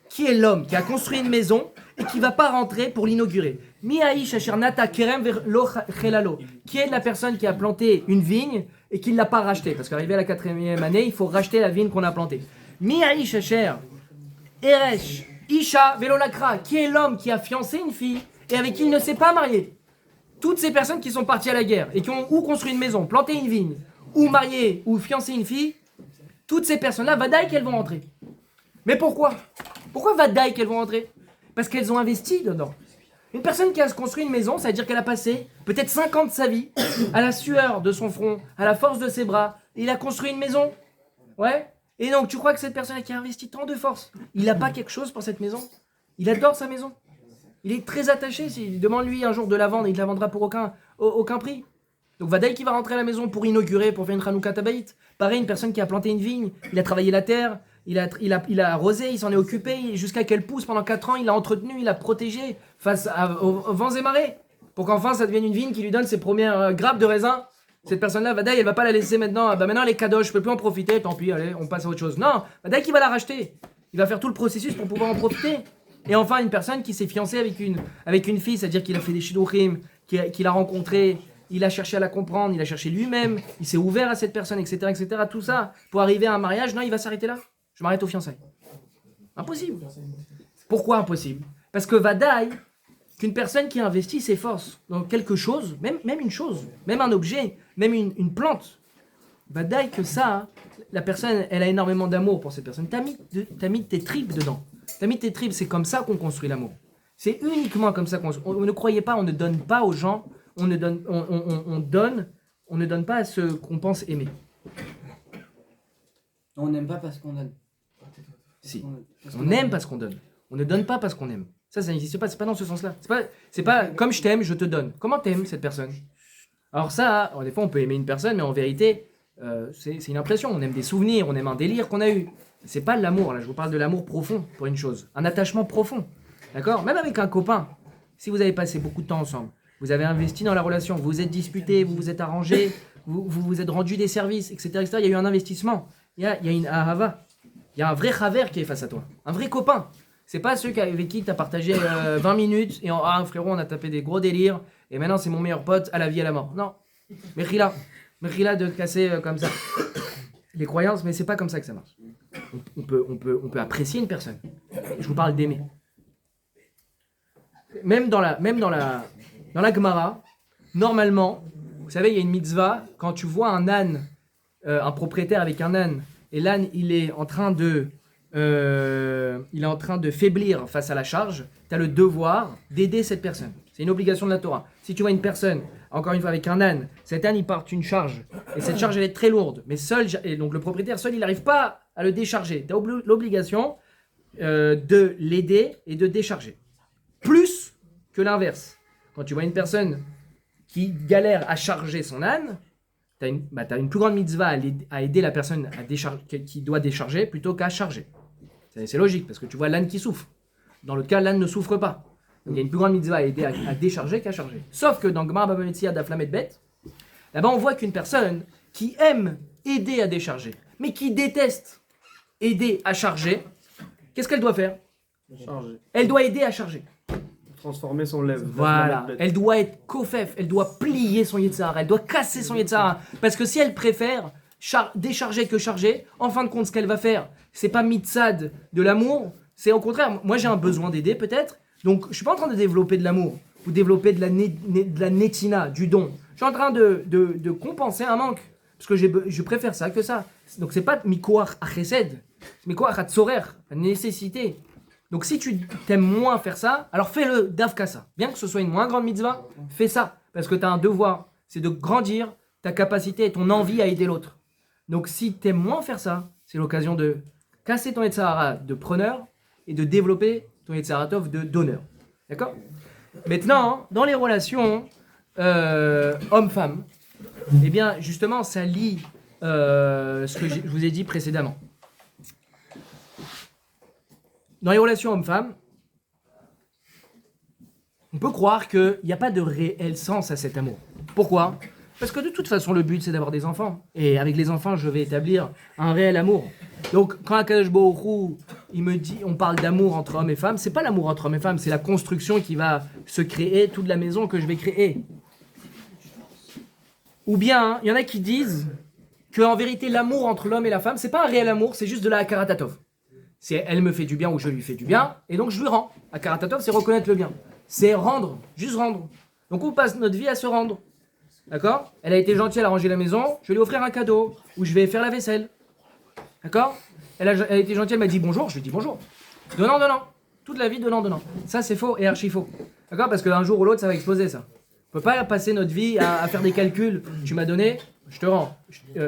Qui est l'homme qui a construit une maison et qui va pas rentrer pour l'inaugurer? Mi haïsh asher nata kerem velo chelalo. Qui est la personne qui a planté une vigne et qui ne l'a pas rachetée? Parce qu'arrivé à la 4e année, il faut racheter la vigne qu'on a plantée. Mi haïsh asher eresh isha velo lakra. Qui est l'homme qui a fiancé une fille et avec qui il ne s'est pas marié? Toutes ces personnes qui sont parties à la guerre et qui ont ou construit une maison, planté une vigne, ou marié, ou fiancé une fille, toutes ces personnes-là, vadaï qu'elles vont rentrer. Mais pourquoi? Pourquoi vadaï qu'elles vont rentrer? Parce qu'elles ont investi dedans. Une personne qui a construit une maison, ça veut dire qu'elle a passé peut-être 5 ans de sa vie à la sueur de son front, à la force de ses bras. Il a construit une maison. Ouais. Et donc, tu crois que cette personne qui a investi tant de force, il n'a pas quelque chose pour cette maison? Il adore sa maison. Il est très attaché. Demande-lui un jour de la vendre, il ne la vendra pour aucun prix. Donc Vadaï qui va rentrer à la maison pour inaugurer, pour faire une Hanouka Tabaït. Pareil, une personne qui a planté une vigne, il a travaillé la terre, il a arrosé, il s'en est occupé, jusqu'à qu'elle pousse pendant 4 ans, il l'a entretenu, il l'a protégé face aux vents et marées. Pour qu'enfin ça devienne une vigne qui lui donne ses premières grappes de raisin. Cette personne-là, Vadaï, elle va pas la laisser maintenant. Bah maintenant elle est kadosh, je peux plus en profiter, tant pis, allez, on passe à autre chose. Non, Vadaï qui va la racheter. Il va faire tout le processus pour pouvoir en profiter. Et enfin, une personne qui s'est fiancée avec une fille, c'est-à-dire qu'il a fait des shidouchim, qu'il a rencontré, il a cherché à la comprendre, il a cherché lui-même, il s'est ouvert à cette personne, etc., etc., tout ça, pour arriver à un mariage, non, il va s'arrêter là. Je m'arrête aux fiançailles. Impossible. Pourquoi impossible? Parce que Vadaï, qu'une personne qui investit ses forces dans quelque chose, même une chose, même un objet, même une plante, Vadaï que ça, la personne, elle a énormément d'amour pour cette personne. T'as mis tes tripes dedans. T'as mis tes tripes, c'est comme ça qu'on construit l'amour. C'est uniquement comme ça qu'on... Ne croyez pas, on ne donne pas aux gens, on ne donne pas à ceux qu'on pense aimer. On n'aime pas parce qu'on donne. Si. On aime parce qu'on donne. On ne donne pas parce qu'on aime. Ça n'existe pas, c'est pas dans ce sens-là. C'est pas comme je t'aime, je te donne. Comment t'aimes cette personne? Alors ça, alors des fois on peut aimer une personne, mais en vérité, c'est une impression. On aime des souvenirs, on aime un délire qu'on a eu. C'est pas de l'amour, là, je vous parle de l'amour profond pour une chose. Un attachement profond. D'accord? Même avec un copain, si vous avez passé beaucoup de temps ensemble, vous avez investi dans la relation, vous vous êtes disputé, vous vous êtes arrangé, vous vous êtes rendu des services, etc., etc. Il y a eu un investissement. Il y a une ahava. Il y a un vrai chaver qui est face à toi. Un vrai copain. C'est pas ceux avec qui tu as partagé 20 minutes et frérot, on a tapé des gros délires et maintenant c'est mon meilleur pote à la vie et à la mort. Non. Mechila de casser comme ça. Les croyances, mais c'est pas comme ça que ça marche. On peut apprécier une personne. Je vous parle d'aimer. Même dans la Gemara, normalement, vous savez, il y a une mitzvah, quand tu vois un âne, un propriétaire avec un âne, et l'âne, il est en train de faiblir face à la charge, tu as le devoir d'aider cette personne. C'est une obligation de la Torah. Si tu vois une personne, encore une fois avec un âne, cet âne il porte une charge, et cette charge elle est très lourde, mais et donc le propriétaire seul il n'arrive pas à le décharger. Tu as l'obligation de l'aider et de décharger. Plus que l'inverse. Quand tu vois une personne qui galère à charger son âne, tu as une plus grande mitzvah à aider la personne qui doit décharger plutôt qu'à charger. C'est logique, parce que tu vois l'âne qui souffre. Dans le cas, l'âne ne souffre pas. Donc il y a une plus grande mitzvah à aider à décharger qu'à charger. Sauf que dans Gemara Baba Metzia d'Aflamet Bet, là-bas on voit qu'une personne qui aime aider à décharger, mais qui déteste aider à charger, qu'est-ce qu'elle doit faire? Chargé. Elle doit aider à charger. Transformer son lèvre. Voilà, elle doit être kofef, elle doit plier son Yetzirah, elle doit casser son Yetzirah. Parce que si elle préfère décharger que charger, en fin de compte, ce qu'elle va faire, c'est pas mitzad de l'amour, c'est au contraire, moi j'ai un besoin d'aider peut-être, donc je suis pas en train de développer de l'amour, ou développer de la netina, du don. Je suis en train de compenser un manque, parce que je préfère ça que ça. Donc c'est pas mikoach achesed, c'est mikoach atzorer, la nécessité. Donc si tu t'aimes moins faire ça, alors fais-le davka ça. Bien que ce soit une moins grande mitzvah, fais ça. Parce que tu as un devoir, c'est de grandir ta capacité et ton envie à aider l'autre. Donc si tu aimes moins faire ça, c'est l'occasion de casser ton Yetzirah de preneur et de développer ton Yetzirah Tov de donneur. D'accord? Maintenant, dans les relations homme-femme, eh bien justement ça lie ce que je vous ai dit précédemment. Dans les relations homme-femme, on peut croire qu'il n'y a pas de réel sens à cet amour. Pourquoi? Parce que de toute façon, le but, c'est d'avoir des enfants. Et avec les enfants, je vais établir un réel amour. Donc, quand Akadosh Baruch Hu, il me dit, on parle d'amour entre hommes et femmes, c'est pas l'amour entre hommes et femmes, c'est la construction qui va se créer, toute la maison que je vais créer. Ou bien, il y en a qui disent que en vérité, l'amour entre l'homme et la femme, c'est pas un réel amour, c'est juste de la Akaratatov. C'est elle me fait du bien ou je lui fais du bien, et donc je lui rends. Akaratatov, c'est reconnaître le bien. C'est rendre, juste rendre. Donc on passe notre vie à se rendre. D'accord? Elle a été gentille, elle a rangé la maison, je vais lui offrir un cadeau, ou je vais faire la vaisselle. D'accord? Elle a été gentille, elle m'a dit bonjour, je lui dis bonjour. Donnant, donnant. Toute la vie, donnant, donnant. Ça, c'est faux et archi faux. D'accord? Parce qu'un jour ou l'autre, ça va exploser, ça. On peut pas passer notre vie à faire des calculs. Tu m'as donné, je te rends.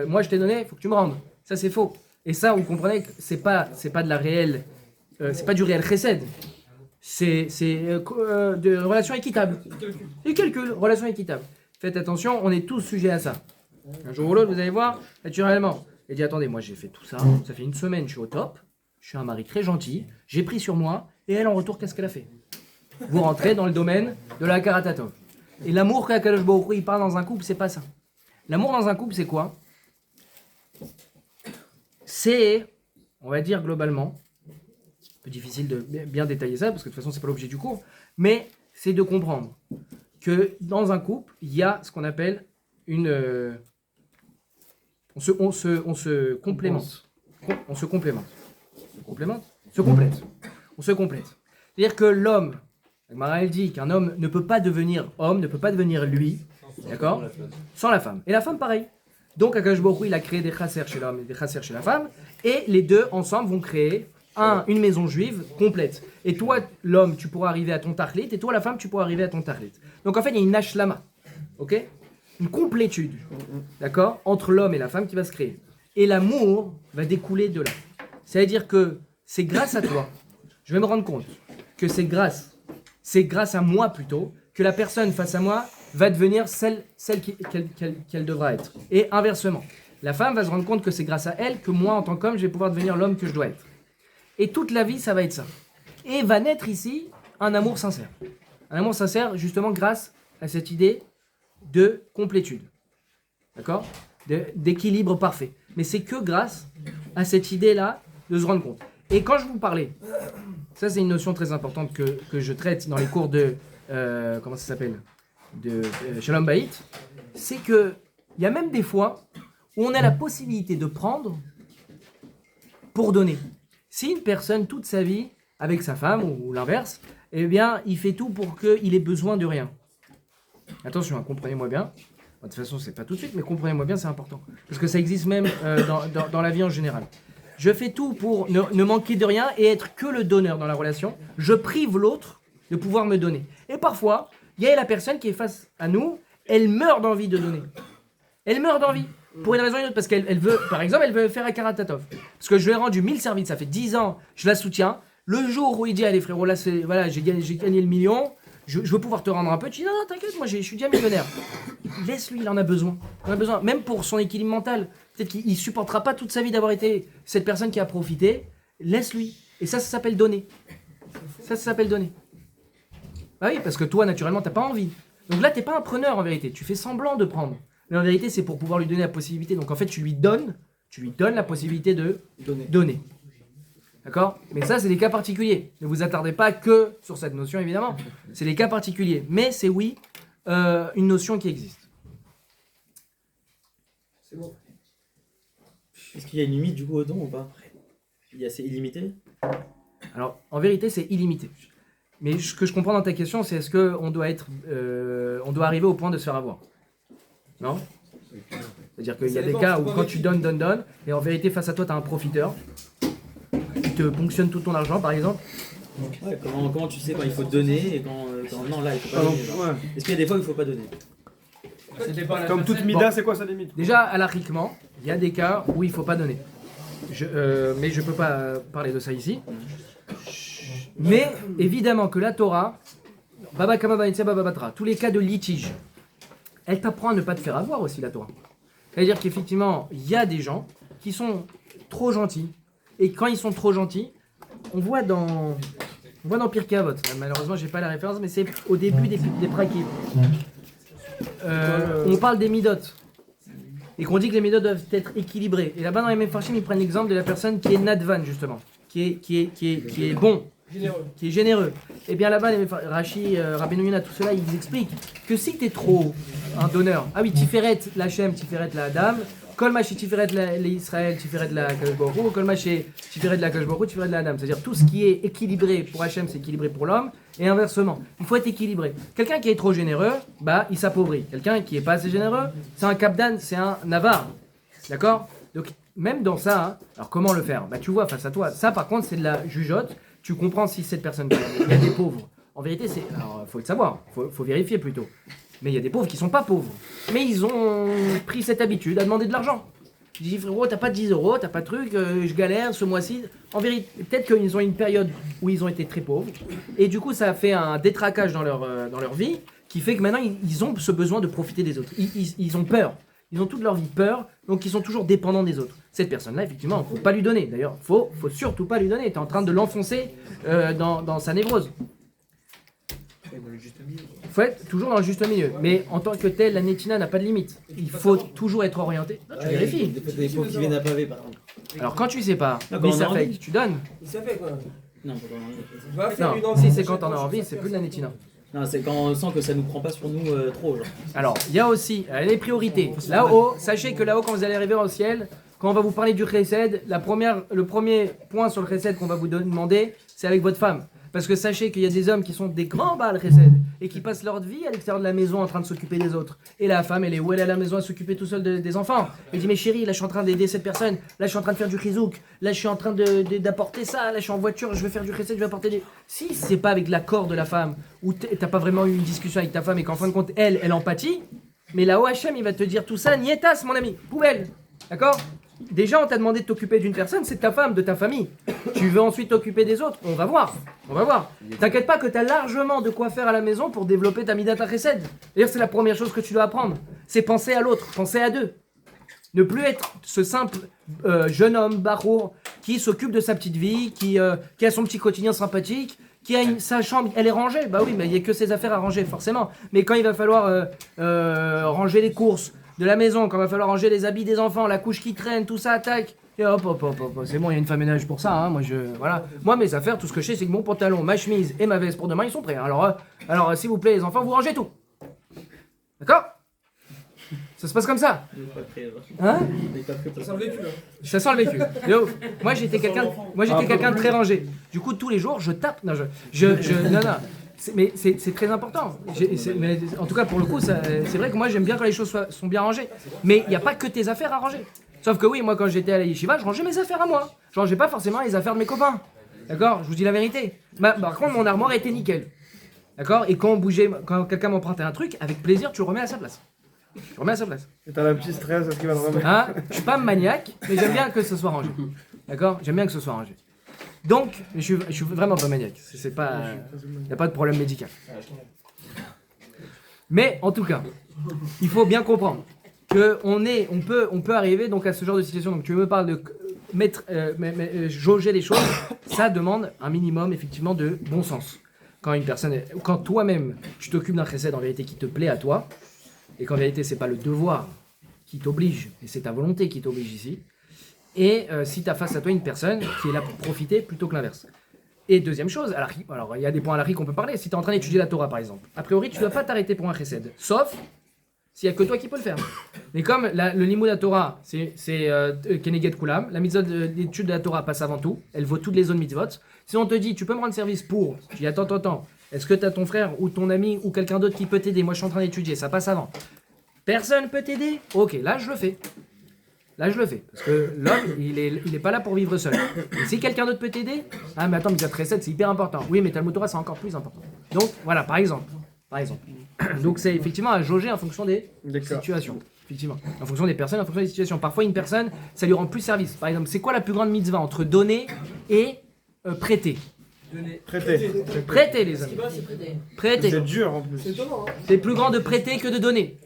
Moi, je t'ai donné, il faut que tu me rendes. Ça, c'est faux. Et ça, vous comprenez que c'est pas de la réelle... c'est pas du réel chesed. C'est de relation équitable. Du calcul, relation équitable. Faites attention, on est tous sujets à ça. Un jour ou l'autre, vous allez voir, naturellement. Elle dit, attendez, moi j'ai fait tout ça, ça fait une semaine, je suis au top, je suis un mari très gentil, j'ai pris sur moi, et elle en retour, qu'est-ce qu'elle a fait? Vous rentrez dans le domaine de la karatatov. Et l'amour qu'Akadosh Baruch Hu, il parle dans un couple, c'est pas ça. L'amour dans un couple, c'est quoi? C'est, on va dire globalement, un peu difficile de bien détailler ça, parce que de toute façon, c'est pas l'objet du cours, mais c'est de comprendre que dans un couple, il y a ce qu'on appelle une... On se complémente. On se complémente. On complémente. Se complète. On se complète. C'est-à-dire que l'homme, Mara elle dit qu'un homme ne peut pas devenir homme, ne peut pas devenir lui, d'accord, sans la femme. Et la femme, pareil. Donc, Akadosh Baruch Hu, il a créé des chasser chez l'homme et des chasser chez la femme, et les deux ensemble vont créer une maison juive complète. Et toi, l'homme, tu pourras arriver à ton tarlit, et toi, la femme, tu pourras arriver à ton tarlit. Donc, en fait, il y a une ashlama, ok, une complétude, d'accord, entre l'homme et la femme qui va se créer. Et l'amour va découler de là. C'est-à-dire que c'est grâce à toi, je vais me rendre compte que c'est grâce à moi plutôt, que la personne face à moi va devenir celle qu'elle devra être. Et inversement, la femme va se rendre compte que c'est grâce à elle que moi, en tant qu'homme, je vais pouvoir devenir l'homme que je dois être. Et toute la vie, ça va être ça. Et va naître ici un amour sincère. Un amour sincère, justement, grâce à cette idée de complétude. D'accord? D'équilibre parfait. Mais c'est que grâce à cette idée-là de se rendre compte. Et quand je vous parlais, ça c'est une notion très importante que je traite dans les cours de... comment ça s'appelle? De Shalom Bayit. C'est qu'il y a même des fois où on a la possibilité de prendre pour donner. Si une personne, toute sa vie, avec sa femme ou l'inverse, eh bien, il fait tout pour qu'il ait besoin de rien. Attention, hein, comprenez-moi bien. De toute façon, c'est pas tout de suite, mais comprenez-moi bien, c'est important. Parce que ça existe même dans la vie en général. Je fais tout pour ne manquer de rien et être que le donneur dans la relation. Je prive l'autre de pouvoir me donner. Et parfois, il y a la personne qui est face à nous, elle meurt d'envie de donner. Elle meurt d'envie. Pour une raison ou une autre, parce qu'elle veut, par exemple, elle veut faire un karatatov. Parce que je lui ai rendu 1000 services, ça fait 10 ans, je la soutiens. Le jour où il dit, allez frérot, là, voilà, j'ai gagné le million, je veux pouvoir te rendre un peu, tu dis, non, t'inquiète, moi je suis déjà millionnaire. Laisse-lui, il en a besoin. Il en a besoin, même pour son équilibre mental. Peut-être qu'il ne supportera pas toute sa vie d'avoir été cette personne qui a profité. Laisse-lui. Et ça s'appelle donner. Ça s'appelle donner. Bah oui, parce que toi, naturellement, t'as pas envie. Donc là, t'es pas un preneur en vérité. Tu fais semblant de prendre. Mais en vérité, c'est pour pouvoir lui donner la possibilité. Donc en fait, tu lui donnes la possibilité de donner. D'accord? Mais ça, c'est des cas particuliers. Ne vous attardez pas que sur cette notion, évidemment. C'est des cas particuliers. Mais c'est oui, une notion qui existe. C'est bon. Est-ce qu'il y a une limite du coup au don ou pas? C'est illimité? Alors, en vérité, c'est illimité. Mais ce que je comprends dans ta question, c'est est-ce qu'on doit on doit arriver au point de se faire avoir? Non? C'est-à-dire qu'il y a des cas où quand tu donnes, et en vérité, face à toi, tu as un profiteur qui te ponctionne tout ton argent, par exemple. Ouais, comment tu sais quand il faut donner et quand non, là, il faut pas donner. Ouais. Est-ce qu'il y a des fois où il faut pas donner? Comme toute mida, c'est quoi sa limite? Déjà, halachiquement, il y a des cas où il ne faut pas donner. Mais je ne peux pas parler de ça ici. Mais évidemment que la Torah, Baba Kama Baïtsa Baba Batra, tous les cas de litige, elle t'apprend à ne pas te faire avoir aussi, la Torah. C'est-à-dire qu'effectivement, il y a des gens qui sont trop gentils. Et quand ils sont trop gentils, on voit dans Pirkei Avot, malheureusement, je n'ai pas la référence, mais c'est au début des prakim. on parle des midotes. Et qu'on dit que les midotes doivent être équilibrés. Et là-bas dans les Mefarshim, ils prennent l'exemple de la personne qui est nadvan justement, qui est bon, qui est généreux. Et bien là-bas, Rashi, Rabbeinu Yonah, tout cela, ils expliquent que si tu es trop un donneur, ah oui, Tiferet l'Hachem, Tiferet la Adam, Kol Mashi Tiferet l'Israël, Tiferet la Kadosh Baruch Hu, Kol Mashi Tiferet la Kadosh Baruch Hu, Tiferet la Adam. C'est-à-dire tout ce qui est équilibré pour Hachem, c'est équilibré pour l'homme, et inversement. Il faut être équilibré. Quelqu'un qui est trop généreux, bah, il s'appauvrit. Quelqu'un qui est pas assez généreux, c'est un kapdan, c'est un navar. D'accord? Donc, même dans ça, hein, alors comment le faire? Bah, tu vois face à toi. Ça, par contre, c'est de la jugeote. Tu comprends si cette personne, il y a des pauvres. En vérité, c'est, alors, faut le savoir, faut vérifier plutôt. Mais il y a des pauvres qui sont pas pauvres. Mais ils ont pris cette habitude à demander de l'argent. Ils disent, frérot, t'as pas 10 euros, t'as pas de truc, je galère ce mois-ci. En vérité, peut-être qu'ils ont une période où ils ont été très pauvres. Et du coup, ça a fait un détraquage dans leur vie qui fait que maintenant, ils ont ce besoin de profiter des autres. Ils ont peur. Ils ont toute leur vie peur, donc ils sont toujours dépendants des autres. Cette personne-là, effectivement, il ne faut pas lui donner. D'ailleurs, faut surtout pas lui donner. Tu es en train de l'enfoncer dans sa névrose. Il faut être toujours dans le juste milieu. Mais en tant que tel, la netina n'a pas de limite. Il faut toujours être orienté. Tu vérifies. Des pauvres qui viennent à pavé, par exemple. Alors quand tu sais pas, Non, mais quand on ça a fait envie. que tu donnes. Ça fait quoi? Non, Va faire une Non, envie. si c'est quand t'en as envie, c'est plus de la netina. non, c'est quand on sent que ça nous prend pas sur nous trop. Genre. Alors, il y a aussi les priorités. Là-haut, sachez que là-haut, quand vous allez arriver au ciel, quand on va vous parler du chesed, le premier point sur le chesed qu'on va vous demander, c'est avec votre femme. Parce que sachez qu'il y a des hommes qui sont des grands Baal chesed et qui passent leur vie à l'extérieur de la maison en train de s'occuper des autres. Et la femme, elle est où? Elle est à la maison à s'occuper tout seul des enfants. Elle dit, mais chérie, là je suis en train d'aider cette personne, là je suis en train de faire du chizouk, là je suis en train d'apporter ça, là je suis en voiture, je vais faire du chesed, je vais apporter des... Si c'est pas avec l'accord de la femme, ou t'as pas vraiment eu une discussion avec ta femme et qu'en fin de compte, elle empathie, mais là-haut, Hachem, il va te dire tout ça, nietas, mon ami, poubelle. D'accord? Déjà, on t'a demandé de t'occuper d'une personne, c'est de ta femme, de ta famille. Tu veux ensuite t'occuper des autres? On va voir. T'inquiète pas que t'as largement de quoi faire à la maison pour développer ta midat chesed. D'ailleurs, c'est la première chose que tu dois apprendre. C'est penser à l'autre, penser à deux. Ne plus être ce simple jeune homme, barour, qui s'occupe de sa petite vie, qui a son petit quotidien sympathique, qui a sa chambre, elle est rangée. Bah oui, mais il n'y a que ses affaires à ranger, forcément. Mais quand il va falloir ranger les courses de la maison, quand il va falloir ranger les habits des enfants, la couche qui traîne, tout ça, tac. Et hop, c'est bon, il y a une femme ménage pour ça, hein. Moi, mes affaires, tout ce que je sais, c'est que mon pantalon, ma chemise et ma veste pour demain, ils sont prêts. Alors, s'il vous plaît, les enfants, vous rangez tout. D'accord? Ça se passe comme ça. Hein? Ça sent le vécu, là. Ça sent le vécu. De ouf. Moi, j'étais quelqu'un de très rangé. Du coup, tous les jours, je tape. Non. Mais c'est très important. Mais en tout cas, pour le coup, c'est vrai que moi, j'aime bien quand les choses sont bien rangées. Mais il n'y a pas que tes affaires à ranger. Sauf que oui, moi, quand j'étais à la yeshiva, je rangeais mes affaires à moi. Je rangeais pas forcément les affaires de mes copains. D'accord? Je vous dis la vérité. Par contre, mon armoire était nickel. D'accord? Et quand quelqu'un m'empruntait un truc, avec plaisir, tu le remets à sa place. Et t'as un petit stress, est-ce qu'il va le remettre? Hein? Je suis pas maniaque, mais j'aime bien que ce soit rangé. D'accord? J'aime bien que ce soit rangé. Donc, je suis vraiment pas maniaque. Il n'y a pas de problème médical. Mais en tout cas, il faut bien comprendre qu'on peut arriver donc à ce genre de situation. Donc tu me parles de jauger les choses, ça demande un minimum effectivement de bon sens. Quand toi-même tu t'occupes d'un chesed en vérité qui te plaît à toi, et qu'en vérité c'est pas le devoir qui t'oblige, et c'est ta volonté qui t'oblige ici, et si tu as face à toi une personne qui est là pour profiter plutôt que l'inverse. Et deuxième chose, alors il y a des points à l'ari qu'on peut parler, si tu es en train d'étudier la Torah par exemple, a priori tu ne dois pas t'arrêter pour un chesed, sauf s'il n'y a que toi qui peux le faire. Mais comme le limud de la Torah, c'est Keneged Kulam, la mitzvah d'étude de la Torah passe avant tout, elle vaut toutes les zones mitzvot. Si on te dit, tu peux me rendre service pour, tu dis attends, est-ce que tu as ton frère ou ton ami ou quelqu'un d'autre qui peut t'aider? Moi je suis en train d'étudier, ça passe avant. Personne peut t'aider? Ok, là je le fais. Parce que l'homme, il est pas là pour vivre seul. Et si quelqu'un d'autre peut t'aider, ah mais attends, mais mitzvah chesed, c'est hyper important. Oui, mais Talmud Torah, c'est encore plus important. Donc voilà, par exemple. Donc c'est effectivement à jauger en fonction des situations. Effectivement. En fonction des personnes, en fonction des situations. Parfois une personne, ça lui rend plus service. Par exemple, c'est quoi la plus grande mitzvah entre donner et prêter? Prêter les amis. Prêter. C'est dur en plus. C'est étonnant, hein. C'est plus grand de prêter que de donner.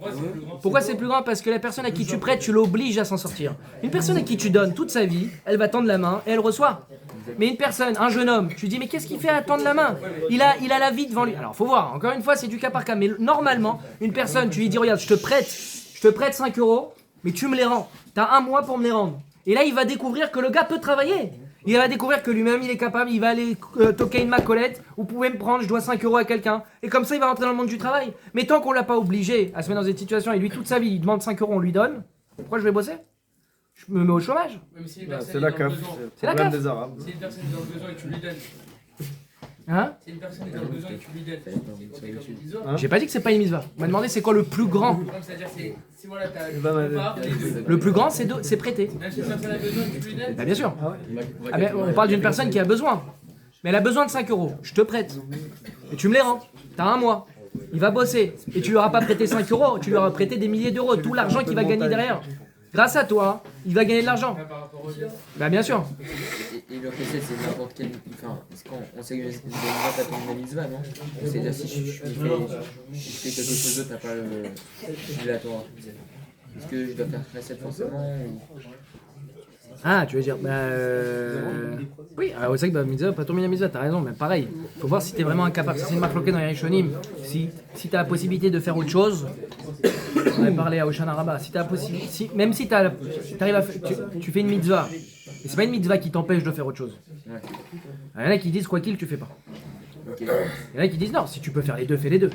Pourquoi c'est plus grand? Parce que la personne à qui tu prêtes, tu l'obliges à s'en sortir. Une personne à qui tu donnes toute sa vie, elle va tendre la main et elle reçoit. Mais une personne, un jeune homme, tu dis mais qu'est-ce qu'il fait à tendre la main? Il a la vie devant lui. Alors faut voir, encore une fois c'est du cas par cas, mais normalement, une personne, tu lui dis regarde, je te prête 5 euros, mais tu me les rends. T'as un mois pour me les rendre. Et là il va découvrir que le gars peut travailler. Il va découvrir que lui-même il est capable, il va aller toquer une macolette, vous pouvez me prendre, je dois 5 euros à quelqu'un. Et comme ça il va rentrer dans le monde du travail. Mais tant qu'on l'a pas obligé à se mettre dans cette situation, et lui toute sa vie il demande 5 euros, on lui donne, pourquoi je vais bosser? Je me mets au chômage. Même si une personne C'est est la dans le CAF. besoin. C'est la Problème CAF. des Arabes. Si une personne est dans le besoin et que tu lui donnes. Hein? Si une personne est dans le besoin et que tu lui donnes. C'est comme une mitzvah. Hein? J'ai pas dit que c'est pas une mitzvah. On m'a demandé c'est quoi le plus grand. Donc, c'est-à-dire, si voilà, t'as Bah, bah, une part, les deux. Le plus grand c'est prêter. Même si une personne a besoin que tu lui donnes. Bah, bien sûr. Ah ben, on parle d'une personne qui a besoin. Mais elle a besoin de 5 euros. Je te prête. Et tu me les rends. T'as un mois. Il va bosser. Et tu lui auras pas prêté 5 euros. Tu lui auras prêté des milliers d'euros. Tout l'argent qu'il va gagner derrière. Grâce à toi, il va gagner de l'argent. Par rapport au lien. Bah bien sûr. Et le recette, c'est n'importe quel. Enfin, on sait que les mitzvahs attendent la mitzvah, non? C'est-à-dire, si je fais quelque chose d'autre, t'as pas la Torah. Est-ce que je dois faire recette forcément ou... Ah, tu veux dire, oui, alors c'est vrai que bah, mitzvah, pas tourner la mitzvah, t'as raison, mais pareil, faut voir si t'es vraiment incapable, c'est une marque dans les Rishonim, si t'as la possibilité de faire autre chose, on avait parlé à Oshana Rabbah, si t'as la possibilité, même si t'arrives à tu fais une mitzvah, et c'est pas une mitzvah qui t'empêche de faire autre chose. Ouais. Il y en a qui disent quoi qu'il tu fais pas. Ok. Il y en a qui disent non, si tu peux faire les deux, fais les deux.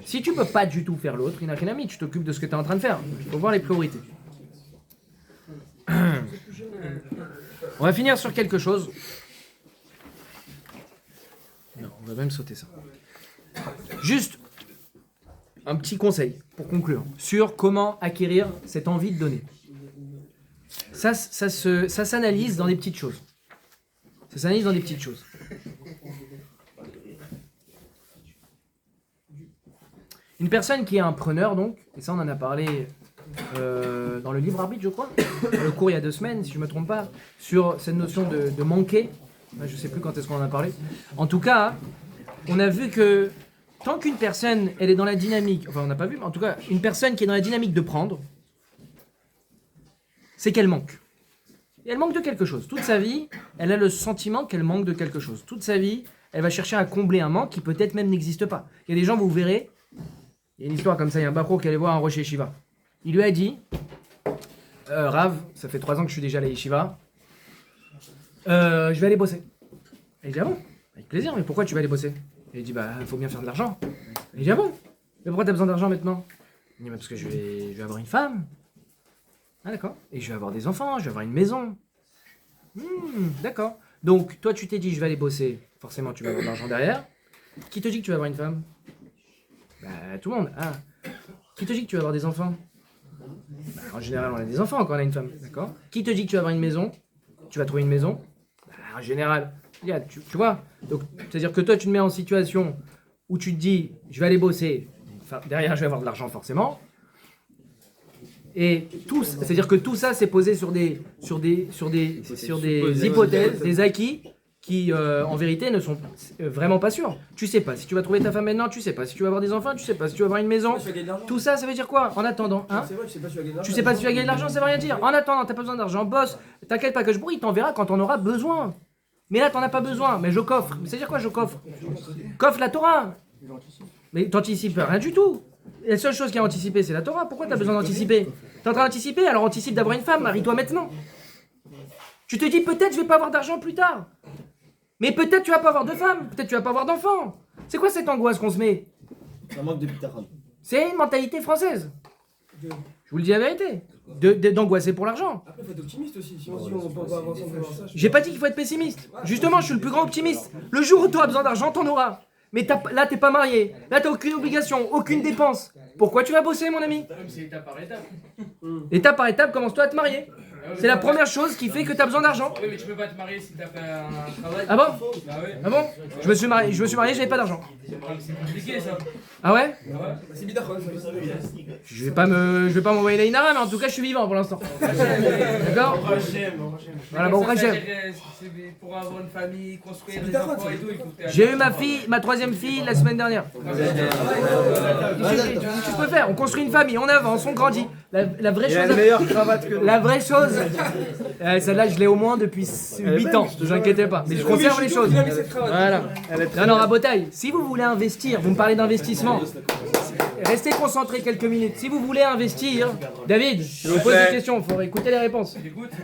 Si tu peux pas du tout faire l'autre, il n'y a rien à mis, tu t'occupes de ce que tu es en train de faire. Il faut voir les priorités. On va finir sur quelque chose. Non, on va même sauter ça. Juste un petit conseil pour conclure sur comment acquérir cette envie de donner. Ça s'analyse dans des petites choses. Ça s'analyse dans des petites choses. Une personne qui est un preneur, donc, et ça on en a parlé dans le livre arbitre, je crois, le cours il y a 2 semaines, si je ne me trompe pas, sur cette notion de manquer. Je ne sais plus quand est-ce qu'on en a parlé. En tout cas, on a vu que tant qu'une personne, elle est dans la dynamique, enfin on n'a pas vu, mais en tout cas, une personne qui est dans la dynamique de prendre, c'est qu'elle manque. Et elle manque de quelque chose. Toute sa vie, elle a le sentiment qu'elle manque de quelque chose. Toute sa vie, elle va chercher à combler un manque qui peut-être même n'existe pas. Il y a des gens, vous verrez, il y a une histoire comme ça, il y a un Bachro qui allait voir un Rosh Yeshiva. Il lui a dit, Rav, ça fait 3 ans que je suis déjà à la Yeshiva, je vais aller bosser. Et il dit, ah bon? Avec plaisir, mais pourquoi tu vas aller bosser? Et il dit, bah, il faut bien faire de l'argent. Et il dit, ah bon? Mais pourquoi tu as besoin d'argent maintenant? Il dit, bah, parce que je vais avoir une femme. Ah d'accord. Et je vais avoir des enfants, je vais avoir une maison. D'accord. Donc, toi, tu t'es dit, je vais aller bosser. Forcément, tu vas avoir de l'argent derrière. Qui te dit que tu vas avoir une femme? Bah, tout le monde. Ah. Qui te dit que tu vas avoir des enfants? Bah, en général, on a des enfants quand on a une femme. D'accord. Qui te dit que tu vas avoir une maison? Tu vas trouver une maison? Bah, en général. Tu vois? Donc, c'est-à-dire que toi, tu te mets en situation où tu te dis, je vais aller bosser. Enfin, derrière, je vais avoir de l'argent forcément. Et c'est-à-dire que tout ça, c'est posé sur des hypothèses, des acquis qui, en vérité, ne sont vraiment pas sûrs. Tu sais pas si tu vas trouver ta femme maintenant, tu sais pas si tu vas avoir des enfants, tu sais pas si tu vas avoir une maison. Tout ça, ça veut dire quoi? En attendant, hein? C'est vrai, tu sais pas si tu vas gagner de l'argent. Tu sais pas si tu vas gagner de l'argent, ça veut rien dire. En attendant, t'as pas besoin d'argent, bosse. T'inquiète pas que je brille, il t'enverra quand on aura besoin. Mais là, t'en as pas besoin. Mais je coffre. Mais c'est-à-dire quoi, je coffre? Coffre la Torah. Mais t'anticipes rien du tout. La seule chose qui a anticipé, c'est la Torah. Pourquoi t'as besoin d'anticiper? T'es en train d'anticiper, alors anticipe d'avoir une femme, marie-toi maintenant. Tu te dis peut-être je vais pas avoir d'argent plus tard. Mais peut-être tu vas pas avoir de femme, peut-être tu vas pas avoir d'enfant. C'est quoi cette angoisse qu'on se met? Ça manque de bitachon. C'est une mentalité française. Je vous le dis la vérité. D'angoisser pour l'argent. Après, faut être optimiste aussi. Si on se dit on peut pas avancer, on peut avoir ça. J'ai pas dit qu'il faut être pessimiste. Justement, je suis le plus grand optimiste. Le jour où tu auras besoin d'argent, t'en auras. Mais là, t'es pas marié. Là, t'as aucune obligation, aucune dépense. Pourquoi tu vas bosser, mon ami? C'est étape par étape. Étape par étape, commence-toi à te marier. C'est la première chose qui fait que t'as besoin d'argent. Oui, mais tu peux pas te marier si t'as pas un travail. Ah bon? Bah ouais. Ah bon? Je me suis marié, j'avais pas d'argent. C'est compliqué ça. Ah ouais? C'est bitachon. Je vais pas m'envoyer la Inara, mais en tout cas, je suis vivant pour l'instant. D'accord? Voilà, bon, Hachem. C'est pour avoir une famille, construire des enfants et tout, il faut que t'aies- J'ai eu ma 3e fille la semaine dernière. Qu'est-ce que tu peux faire? On construit une famille, on avance, on grandit. La vraie Il a chose. une meilleure cravate que nous. La vraie chose, Celle-là, je l'ai au moins depuis 8 ans, ne vous inquiétez pas. Mais je conserve les choses. Voilà. Non, Rabotaille, si vous voulez investir, vous me parlez d'investissement. Restez concentrés quelques minutes. Si vous voulez investir, David, je vous pose des questions, il faut écouter les réponses.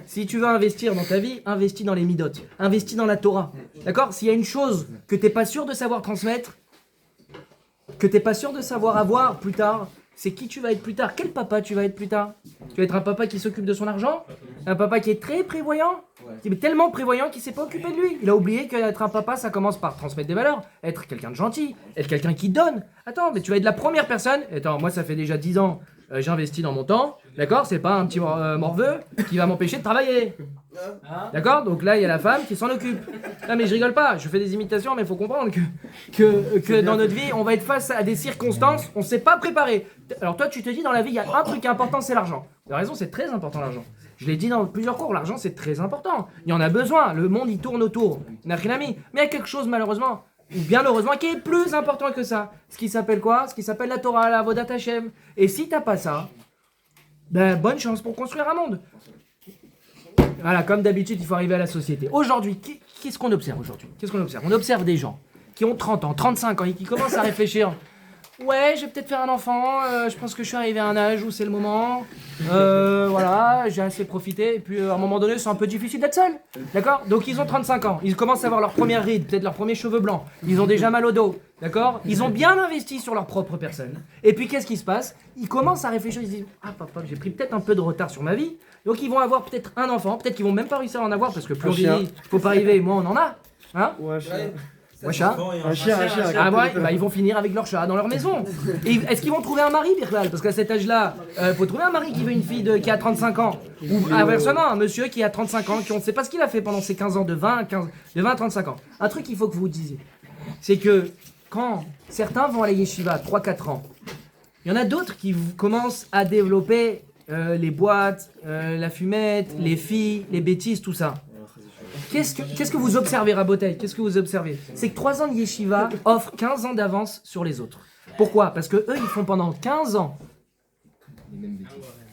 Si tu veux investir dans ta vie, investis dans les midotes, investis dans la Torah. D'accord? S'il y a une chose que tu n'es pas sûr de savoir transmettre, que tu n'es pas sûr de savoir avoir plus tard, c'est qui tu vas être plus tard. Quel papa tu vas être plus tard? Tu vas être un papa qui s'occupe de son argent? Un papa qui est très prévoyant? Qui est tellement prévoyant qu'il ne s'est pas occupé de lui. Il a oublié qu'être un papa, ça commence par transmettre des valeurs, être quelqu'un de gentil, être quelqu'un qui donne. Attends, mais tu vas être la première personne. Attends, moi ça fait déjà 10 ans, j'investis dans mon temps. D'accord? C'est pas un petit morveux qui va m'empêcher de travailler. D'accord? Donc là, il y a la femme qui s'en occupe. Non mais je rigole pas, je fais des imitations, mais il faut comprendre que dans notre vie, on va être face à des circonstances, on ne s'est pas préparé. Alors toi, tu te dis, dans la vie, il y a un truc important, c'est l'argent. Tu as raison, c'est très important l'argent. Je l'ai dit dans plusieurs cours, l'argent c'est très important. Il y en a besoin, le monde il tourne autour. Mais il y a quelque chose malheureusement, ou bien heureusement, qui est plus important que ça. Ce qui s'appelle quoi? Ce qui s'appelle la Torah, la Avodat Hashem. Et si t'as pas ça, ben bonne chance pour construire un monde. Voilà, comme d'habitude, il faut arriver à la société. Aujourd'hui, qu'est-ce qu'on observe aujourd'hui? Qu'est-ce qu'on observe? On observe des gens qui ont 30 ans, 35 ans et qui commencent à réfléchir. Ouais, je vais peut-être faire un enfant, je pense que je suis arrivé à un âge où c'est le moment. Voilà, j'ai assez profité. Et puis à un moment donné, c'est un peu difficile d'être seul. D'accord? Donc ils ont 35 ans, ils commencent à avoir leur première ride, peut-être leurs premiers cheveux blancs. Ils ont déjà mal au dos. D'accord? Ils ont bien investi sur leur propre personne. Et puis qu'est-ce qui se passe? Ils commencent à réfléchir, ils se disent: ah papa, j'ai pris peut-être un peu de retard sur ma vie. Donc ils vont avoir peut-être un enfant, peut-être qu'ils vont même pas réussir à en avoir parce que plus on vieillit, faut pas arriver, moi on en a. Hein? Ou un chien. Un chat. Un chien. Ah ouais, bah ils vont finir avec leur chat dans leur maison. Et est-ce qu'ils vont trouver un mari, Birlal? Parce qu'à cet âge-là, faut trouver un mari qui veut une fille qui a 35 ans. Ou inversement, un monsieur qui a 35 ans, qui on ne sait pas ce qu'il a fait pendant ses 15 ans, de 20 à 35 ans. Un truc qu'il faut que vous disiez, c'est que quand certains vont à la yeshiva 3-4 ans, il y en a d'autres qui commencent à développer les boîtes, la fumette, les filles, les bêtises, tout ça. Qu'est-ce que vous observez, Rabotaille? Qu'est-ce que vous observez? C'est que 3 ans de yeshiva offrent 15 ans d'avance sur les autres. Pourquoi? Parce que eux, ils font pendant 15 ans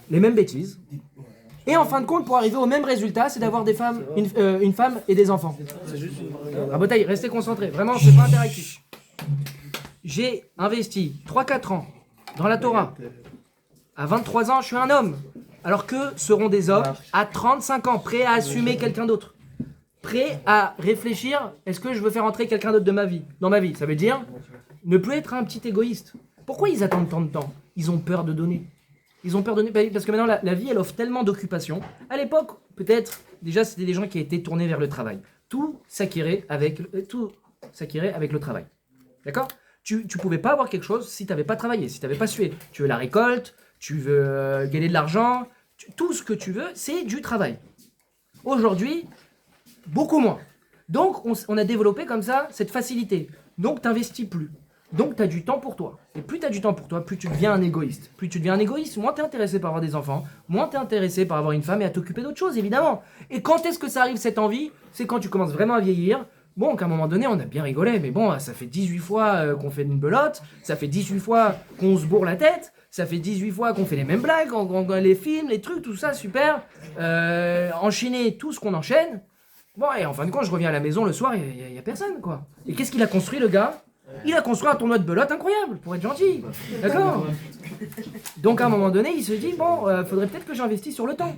les mêmes bêtises. Et en fin de compte, pour arriver au même résultat, c'est d'avoir des femmes, une femme et des enfants. Rabotaille, restez concentrés. Vraiment, c'est pas interactif. J'ai investi 3-4 ans dans la Torah. À 23 ans, je suis un homme. Alors que seront des hommes à 35 ans, prêts à assumer quelqu'un d'autre. Prêt à réfléchir, est-ce que je veux faire entrer quelqu'un d'autre dans ma vie? Ça veut dire ne plus être un petit égoïste. Pourquoi ils attendent tant de temps? Ils ont peur de donner. Ils ont peur de donner parce que maintenant la vie elle offre tellement d'occupations. À l'époque, peut-être, déjà c'était des gens qui étaient tournés vers le travail. Tout s'acquérait avec le travail. D'accord? Tu pouvais pas avoir quelque chose si tu n'avais pas travaillé, si tu n'avais pas sué. Tu veux la récolte, tu veux gagner de l'argent, tout ce que tu veux, c'est du travail. Aujourd'hui, beaucoup moins. Donc, on a développé comme ça cette facilité. Donc, tu n'investis plus. Donc, tu as du temps pour toi. Et plus tu as du temps pour toi, plus tu deviens un égoïste. Plus tu deviens un égoïste, moins tu es intéressé par avoir des enfants, moins tu es intéressé par avoir une femme et à t'occuper d'autres choses, évidemment. Et quand est-ce que ça arrive, cette envie? C'est quand tu commences vraiment à vieillir. Bon, qu'à un moment donné, on a bien rigolé, mais bon, ça fait 18 fois qu'on fait une belote, ça fait 18 fois qu'on se bourre la tête, ça fait 18 fois qu'on fait les mêmes blagues, les films, les trucs, tout ça, super. Enchaîner tout ce qu'on enchaîne. Bon, et en fin de compte, je reviens à la maison le soir, il n'y a personne, quoi. Et qu'est-ce qu'il a construit, le gars? Il a construit un tournoi de belote incroyable, pour être gentil. D'accord? Donc, à un moment donné, il se dit, bon, faudrait peut-être que j'investisse sur le temps.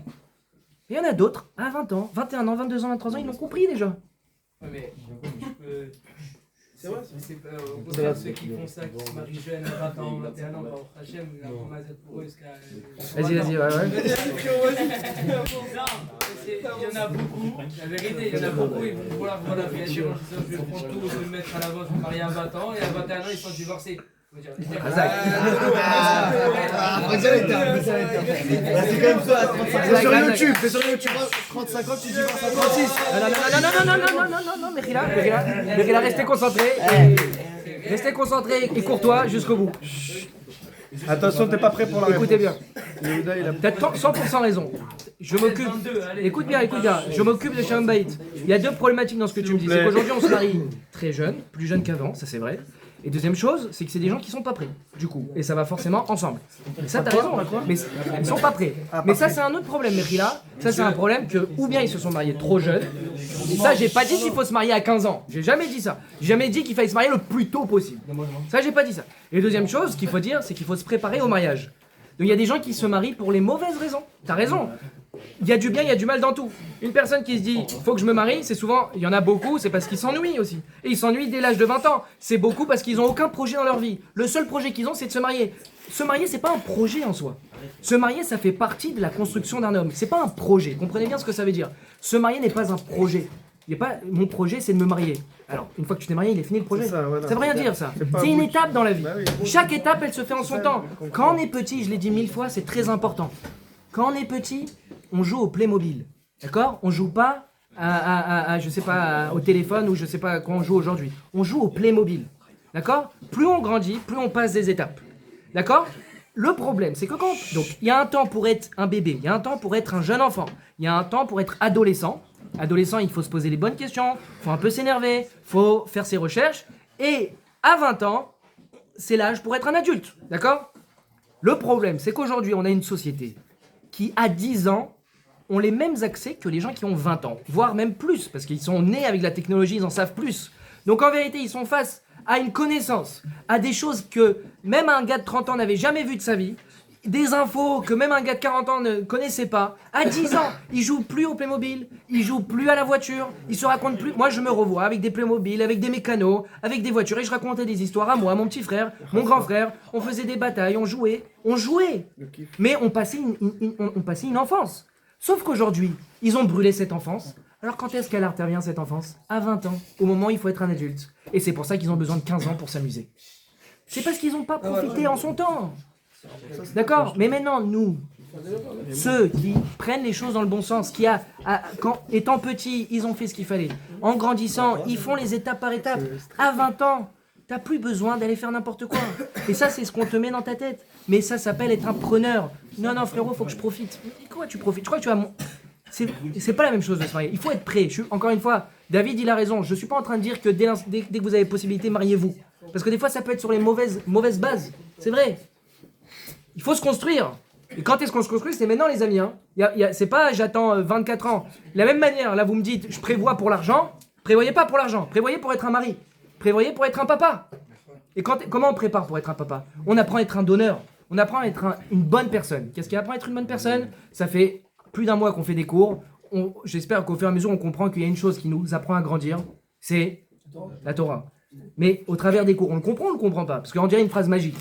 Et il y en a d'autres, à 20 ans, 21 ans, 22 ans, 23 ans, ils l'ont compris déjà. Ouais, mais c'est vrai, c'est pas au contraire ceux qui font ça, qui se marient jeunes à 20 ans, 21 ans, par Hachem, la promesse pour eux jusqu'à. Vas-y, ouais. Il y en a beaucoup, la vérité, il y en a beaucoup, ils vont vouloir prendre la vie, je vais prendre tout, je vais me mettre à l'avance, je vais me marier à 20 ans, et à 21 ans, ils sont divorcés. C'est comme ça, c'est sur YouTube, 35 ans, tu divorces à 36. Non, Mechila, restez concentrés. Restez concentrés et courtois jusqu'au bout. Attention, t'es pas prêt pour la réponse. Écoutez bien. Yehuda, il a... T'as 100% raison. Je m'occupe. Écoute bien. Je m'occupe de Shalom Bayit. Il y a deux problématiques dans ce que tu me dis. C'est qu'aujourd'hui, on se marie très jeune, plus jeune qu'avant, ça c'est vrai. Et deuxième chose, c'est que c'est des gens qui sont pas prêts, du coup. Et ça va forcément ensemble. Et ça, t'as raison. Mais ils sont pas prêts. Mais ça, c'est un autre problème, Mekhila. Ça, c'est un problème que, ou bien ils se sont mariés trop jeunes. Et ça, j'ai pas dit qu'il faut se marier à 15 ans. J'ai jamais dit ça. J'ai jamais dit qu'il fallait se marier le plus tôt possible. Ça, j'ai pas dit ça. Et deuxième chose, qu'il faut dire, c'est qu'il faut se préparer au mariage. Donc il y a des gens qui se marient pour les mauvaises raisons. T'as raison. Il y a du bien, il y a du mal dans tout. Une personne qui se dit faut que je me marie, c'est souvent, il y en a beaucoup, c'est parce qu'ils s'ennuient aussi. Et ils s'ennuient dès l'âge de 20 ans. C'est beaucoup parce qu'ils n'ont aucun projet dans leur vie. Le seul projet qu'ils ont, c'est de se marier. Se marier, c'est pas un projet en soi. Se marier, ça fait partie de la construction d'un homme. C'est pas un projet. Comprenez bien ce que ça veut dire. Se marier n'est pas un projet. Il y a pas, mon projet, c'est de me marier. Alors, une fois que tu t'es marié, il est fini le projet. Ça veut rien dire, ça. C'est une étape dans la vie. Chaque étape, elle se fait en son temps. Quand on est petit, je l'ai dit 1000 fois, c'est très important. Quand on est petit, on joue au Playmobil. D'accord? On joue pas je sais pas, au téléphone ou je sais pas quoi on joue aujourd'hui. On joue au Playmobil. D'accord? Plus on grandit, plus on passe des étapes. D'accord? Le problème, c'est que quand... Donc, il y a un temps pour être un bébé, il y a un temps pour être un jeune enfant, il y a un temps pour être adolescent. Adolescent, il faut se poser les bonnes questions, il faut un peu s'énerver, il faut faire ses recherches. Et à 20 ans, c'est l'âge pour être un adulte. D'accord? Le problème, c'est qu'aujourd'hui, on a une société qui, à 10 ans, ont les mêmes accès que les gens qui ont 20 ans, voire même plus, parce qu'ils sont nés avec la technologie, ils en savent plus. Donc en vérité, ils sont face à une connaissance, à des choses que même un gars de 30 ans n'avait jamais vu de sa vie, des infos que même un gars de 40 ans ne connaissait pas. À 10 ans, ils jouent plus au Playmobil, ils jouent plus à la voiture, ils se racontent plus. Moi, je me revois avec des Playmobil, avec des mécanos, avec des voitures, et je racontais des histoires à moi, mon petit frère, mon grand frère. On faisait des batailles, on jouait. Mais on passait une enfance. Sauf qu'aujourd'hui, ils ont brûlé cette enfance. Alors quand est-ce qu'elle intervient cette enfance? À 20 ans, au moment où il faut être un adulte. Et c'est pour ça qu'ils ont besoin de 15 ans pour s'amuser. C'est parce qu'ils n'ont pas profité en son temps. D'accord? Mais maintenant, nous, ceux qui prennent les choses dans le bon sens, étant petits, ils ont fait ce qu'il fallait. En grandissant, ils font les étapes par étapes. À 20 ans, t'as plus besoin d'aller faire n'importe quoi. Et ça, c'est ce qu'on te met dans ta tête. Mais ça s'appelle être un preneur. Non, frérot, faut que je profite. Mais quoi, tu profites? Je crois que tu vas... C'est pas la même chose de se marier. Il faut être prêt. Encore une fois, David, il a raison. Je suis pas en train de dire que dès que vous avez possibilité, mariez-vous. Parce que des fois, ça peut être sur les mauvaises bases. C'est vrai. Il faut se construire. Et quand est-ce qu'on se construit? C'est maintenant, les amis. Hein. C'est pas j'attends 24 ans. De la même manière, là, vous me dites, je prévois pour l'argent. Prévoyez pas pour l'argent. Prévoyez pour être un mari. Prévoyez pour être un papa. Et comment on prépare pour être un papa? On apprend à être un donneur. On apprend à être une bonne personne. Qu'est-ce qui apprend à être une bonne personne? Ça fait plus d'un mois qu'on fait des cours. J'espère qu'au fur et à mesure, on comprend qu'il y a une chose qui nous apprend à grandir. C'est la Torah. Mais au travers des cours, on le comprend ou on le comprend pas? Parce qu'on dirait une phrase magique.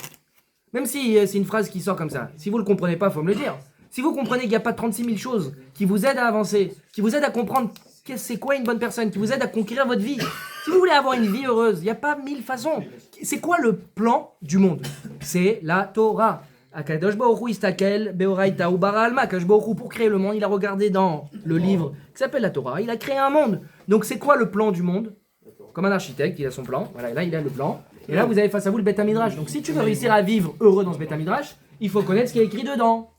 Même si c'est une phrase qui sort comme ça. Si vous le comprenez pas, faut me le dire. Si vous comprenez qu'il n'y a pas 36 000 choses qui vous aident à avancer, qui vous aident à comprendre c'est quoi une bonne personne, qui vous aident à conquérir votre vie. Si vous voulez avoir une vie heureuse, il n'y a pas 1000 façons. C'est quoi le plan du monde? C'est la Torah. Akadosh Baruch Hu istakel beoraita ou bara alma. Akadosh Baruch Hu, pour créer le monde, il a regardé dans le livre qui s'appelle la Torah. Il a créé un monde. Donc c'est quoi le plan du monde? Comme un architecte, il a son plan. Voilà, là il a le plan. Et là vous avez face à vous le Beth Midrash. Donc si tu veux réussir à vivre heureux dans ce Beth Midrash, il faut connaître ce qui est écrit dedans.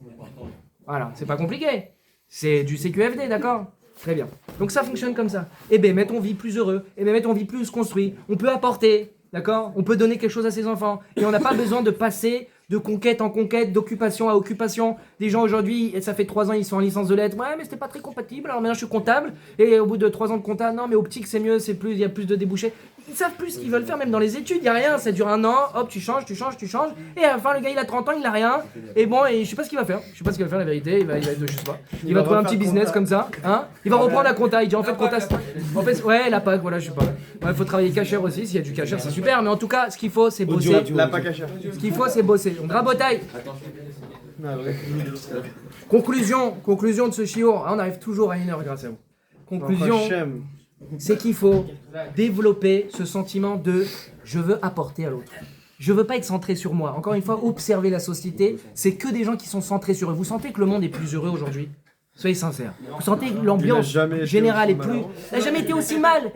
Voilà, c'est pas compliqué. C'est du CQFD, d'accord? Très bien. Donc ça fonctionne comme ça. Eh bien, mettons vie plus heureux. Eh bien, mettons vie plus construit. On peut apporter, d'accord? On peut donner quelque chose à ses enfants. Et on n'a pas besoin de passer de conquête en conquête, d'occupation à occupation. Des gens aujourd'hui, ça fait 3 ans, ils sont en licence de lettres. Ouais, mais c'était pas très compatible. Alors maintenant, je suis comptable. Et au bout de 3 ans de compta, non, mais optique, c'est mieux, il y a plus de débouchés. Ils savent plus ce qu'ils veulent faire, même dans les études. Il n'y a rien. Ça dure 1 an. Hop, tu changes. Et à la fin, le gars, il a 30 ans, il n'a rien. Et bon, et je sais pas ce qu'il va faire. Je sais pas ce qu'il va faire, la vérité. Il va je sais pas. Il va trouver un petit business comme ça. Hein, il va reprendre la compta. Il dit en fait, compta. Ouais, la PAC, voilà, je sais pas. Il faut travailler cachère aussi. S'il y a du cachère, c'est super. Mais en tout cas, ce qu'il faut, c'est bosser. La PAC cachère. Ce qu'il faut, c'est bosser. On rabotaille. Conclusion de ce shiur. On arrive toujours à 1 heure grâce à vous. Conclusion, c'est qu'il faut développer ce sentiment de je veux apporter à l'autre. Je veux pas être centré sur moi. Encore une fois, observez la société. C'est que des gens qui sont centrés sur eux. Vous sentez que le monde est plus heureux aujourd'hui? Soyez sincères. Vous sentez que l'ambiance générale est plus... Elle n'a jamais été aussi mal.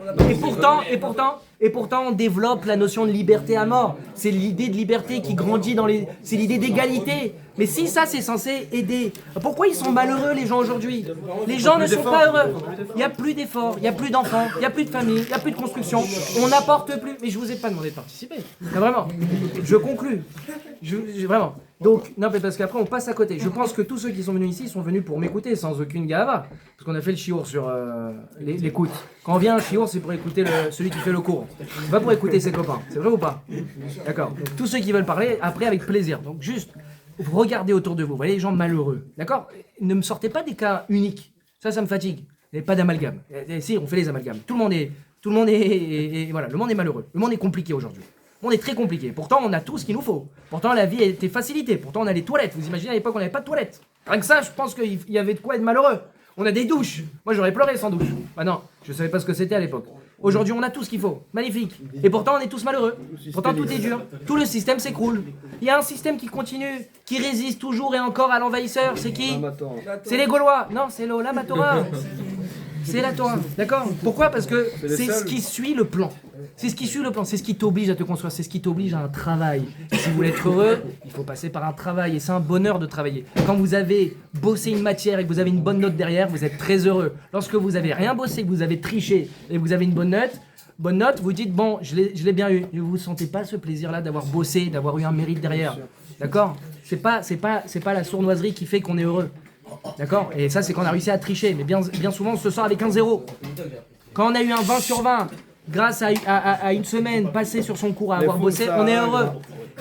Et pourtant, on développe la notion de liberté à mort. C'est l'idée de liberté qui grandit dans les... C'est l'idée d'égalité. Mais si ça, c'est censé aider... Pourquoi ils sont malheureux, les gens, aujourd'hui? Les gens ne sont pas heureux. Il n'y a plus d'efforts, il n'y a plus d'enfants, il n'y a plus de famille, il n'y a plus de construction. On n'apporte plus... Mais je vous ai pas demandé de participer. Non, vraiment. Je conclus. Vraiment. Donc, non, mais parce qu'après, on passe à côté. Je pense que tous ceux qui sont venus ici sont venus pour m'écouter, sans aucune gava. Parce qu'on a fait le chiour sur l'écoute. Quand on vient un chiour, c'est pour écouter celui qui fait le cours. C'est pas pour écouter ses copains. C'est vrai ou pas? D'accord. Donc, tous ceux qui veulent parler, après, avec plaisir. Donc, juste, regardez autour de vous. Vous voyez les gens malheureux. D'accord? Ne me sortez pas des cas uniques. Ça me fatigue. Il n'y a pas d'amalgame. Si, on fait les amalgames. Tout le monde est voilà, le monde est malheureux. Le monde est compliqué aujourd'hui. Le monde est très compliqué. Pourtant, on a tout ce qu'il nous faut. Pourtant, la vie a été facilitée. Pourtant, on a les toilettes. Vous imaginez, à l'époque, on n'avait pas de toilettes. Rien que ça, je pense qu'il y avait de quoi être malheureux. On a des douches. Moi, j'aurais pleuré sans douche. Bah non, je ne savais pas ce que c'était à l'époque. Aujourd'hui, on a tout ce qu'il faut. Magnifique. Et pourtant, on est tous malheureux. Pourtant, tout est dur. Tout le système s'écroule. Il y a un système qui continue, qui résiste toujours et encore à l'envahisseur. C'est qui? C'est les Gaulois. Non, c'est l'Olam Torah. C'est la Torah. D'accord? Pourquoi? Parce que c'est ce qui suit le plan. C'est ce qui suit le plan, c'est ce qui t'oblige à te construire, c'est ce qui t'oblige à un travail. Et si vous voulez être heureux, il faut passer par un travail et c'est un bonheur de travailler. Quand vous avez bossé une matière et que vous avez une bonne note derrière, vous êtes très heureux. Lorsque vous avez rien bossé, que vous avez triché et que vous avez une bonne note, vous dites bon, je l'ai bien eu. Et vous ne sentez pas ce plaisir-là d'avoir bossé, d'avoir eu un mérite derrière. D'accord? C'est pas la sournoiserie qui fait qu'on est heureux. D'accord? Et ça, c'est quand on a réussi à tricher. Mais bien souvent, on se sort avec un 0. Quand on a eu un 20 sur 20, grâce à une semaine passée sur son cours à avoir bossé, on est heureux.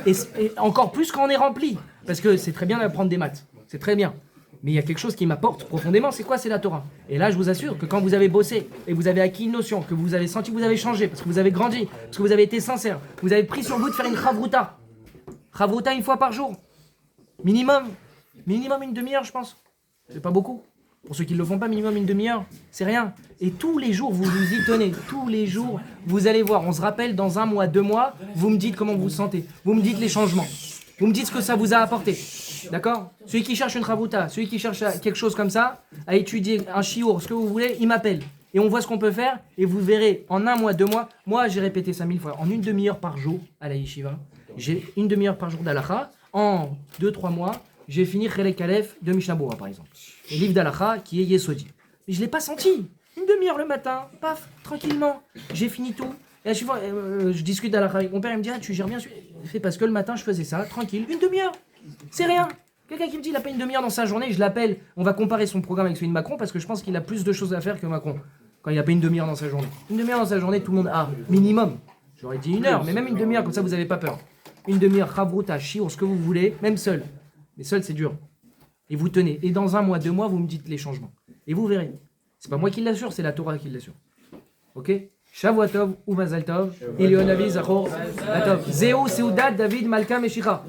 Et encore plus quand on est rempli. Parce que c'est très bien d'apprendre des maths. C'est très bien. Mais il y a quelque chose qui m'apporte profondément, c'est quoi? C'est la Torah. Et là, je vous assure que quand vous avez bossé et vous avez acquis une notion, que vous avez senti que vous avez changé, parce que vous avez grandi, parce que vous avez été sincère, vous avez pris sur vous de faire une chavruta. Chavruta une fois par jour. Minimum une demi-heure, je pense. C'est pas beaucoup. Pour ceux qui ne le font pas, minimum une demi-heure, c'est rien. Et tous les jours, vous vous y tenez. Tous les jours, vous allez voir. On se rappelle, dans 1 mois, 2 mois, vous me dites comment vous vous sentez. Vous me dites les changements. Vous me dites ce que ça vous a apporté. D'accord? Celui qui cherche une chavruta, celui qui cherche quelque chose comme ça, à étudier un chiour, ce que vous voulez, il m'appelle. Et on voit ce qu'on peut faire. Et vous verrez, en 1 mois, 2 mois, moi, j'ai répété ça 1000 fois. En une demi-heure par jour, à la yeshiva, j'ai une demi-heure par jour d'Alacha. En 2-3 mois, j'ai fini Chelek Aleph de Mishnah Berurah, par exemple. Le livre d'Alacha qui est Yesodi. Mais je ne l'ai pas senti. Une demi-heure le matin, paf, tranquillement. J'ai fini tout. Et à chaque fois, je discute d'Alacha avec mon père, il me dit, ah, tu gères bien. Je fais parce que le matin, je faisais ça, tranquille. Une demi-heure. C'est rien. Quelqu'un qui me dit, il a pas une demi-heure dans sa journée, je l'appelle. On va comparer son programme avec celui de Macron parce que je pense qu'il a plus de choses à faire que Macron. Quand il a pas une demi-heure dans sa journée. Une demi-heure dans sa journée, tout le monde a minimum. J'aurais dit 1 heure, mais même une demi-heure, comme ça, vous n'avez pas peur. Une demi-heure, chavruta, chiour, ce que vous voulez, même seul. Mais seul, c'est dur. Et vous tenez. Et dans 1 mois, 2 mois, vous me dites les changements. Et vous verrez. C'est pas moi qui l'assure, c'est la Torah qui l'assure. Ok? Shavua Tov ou Mazal Tov. Ilionavi Zachor Atov. Zéo Seudat David Malka Meshicha.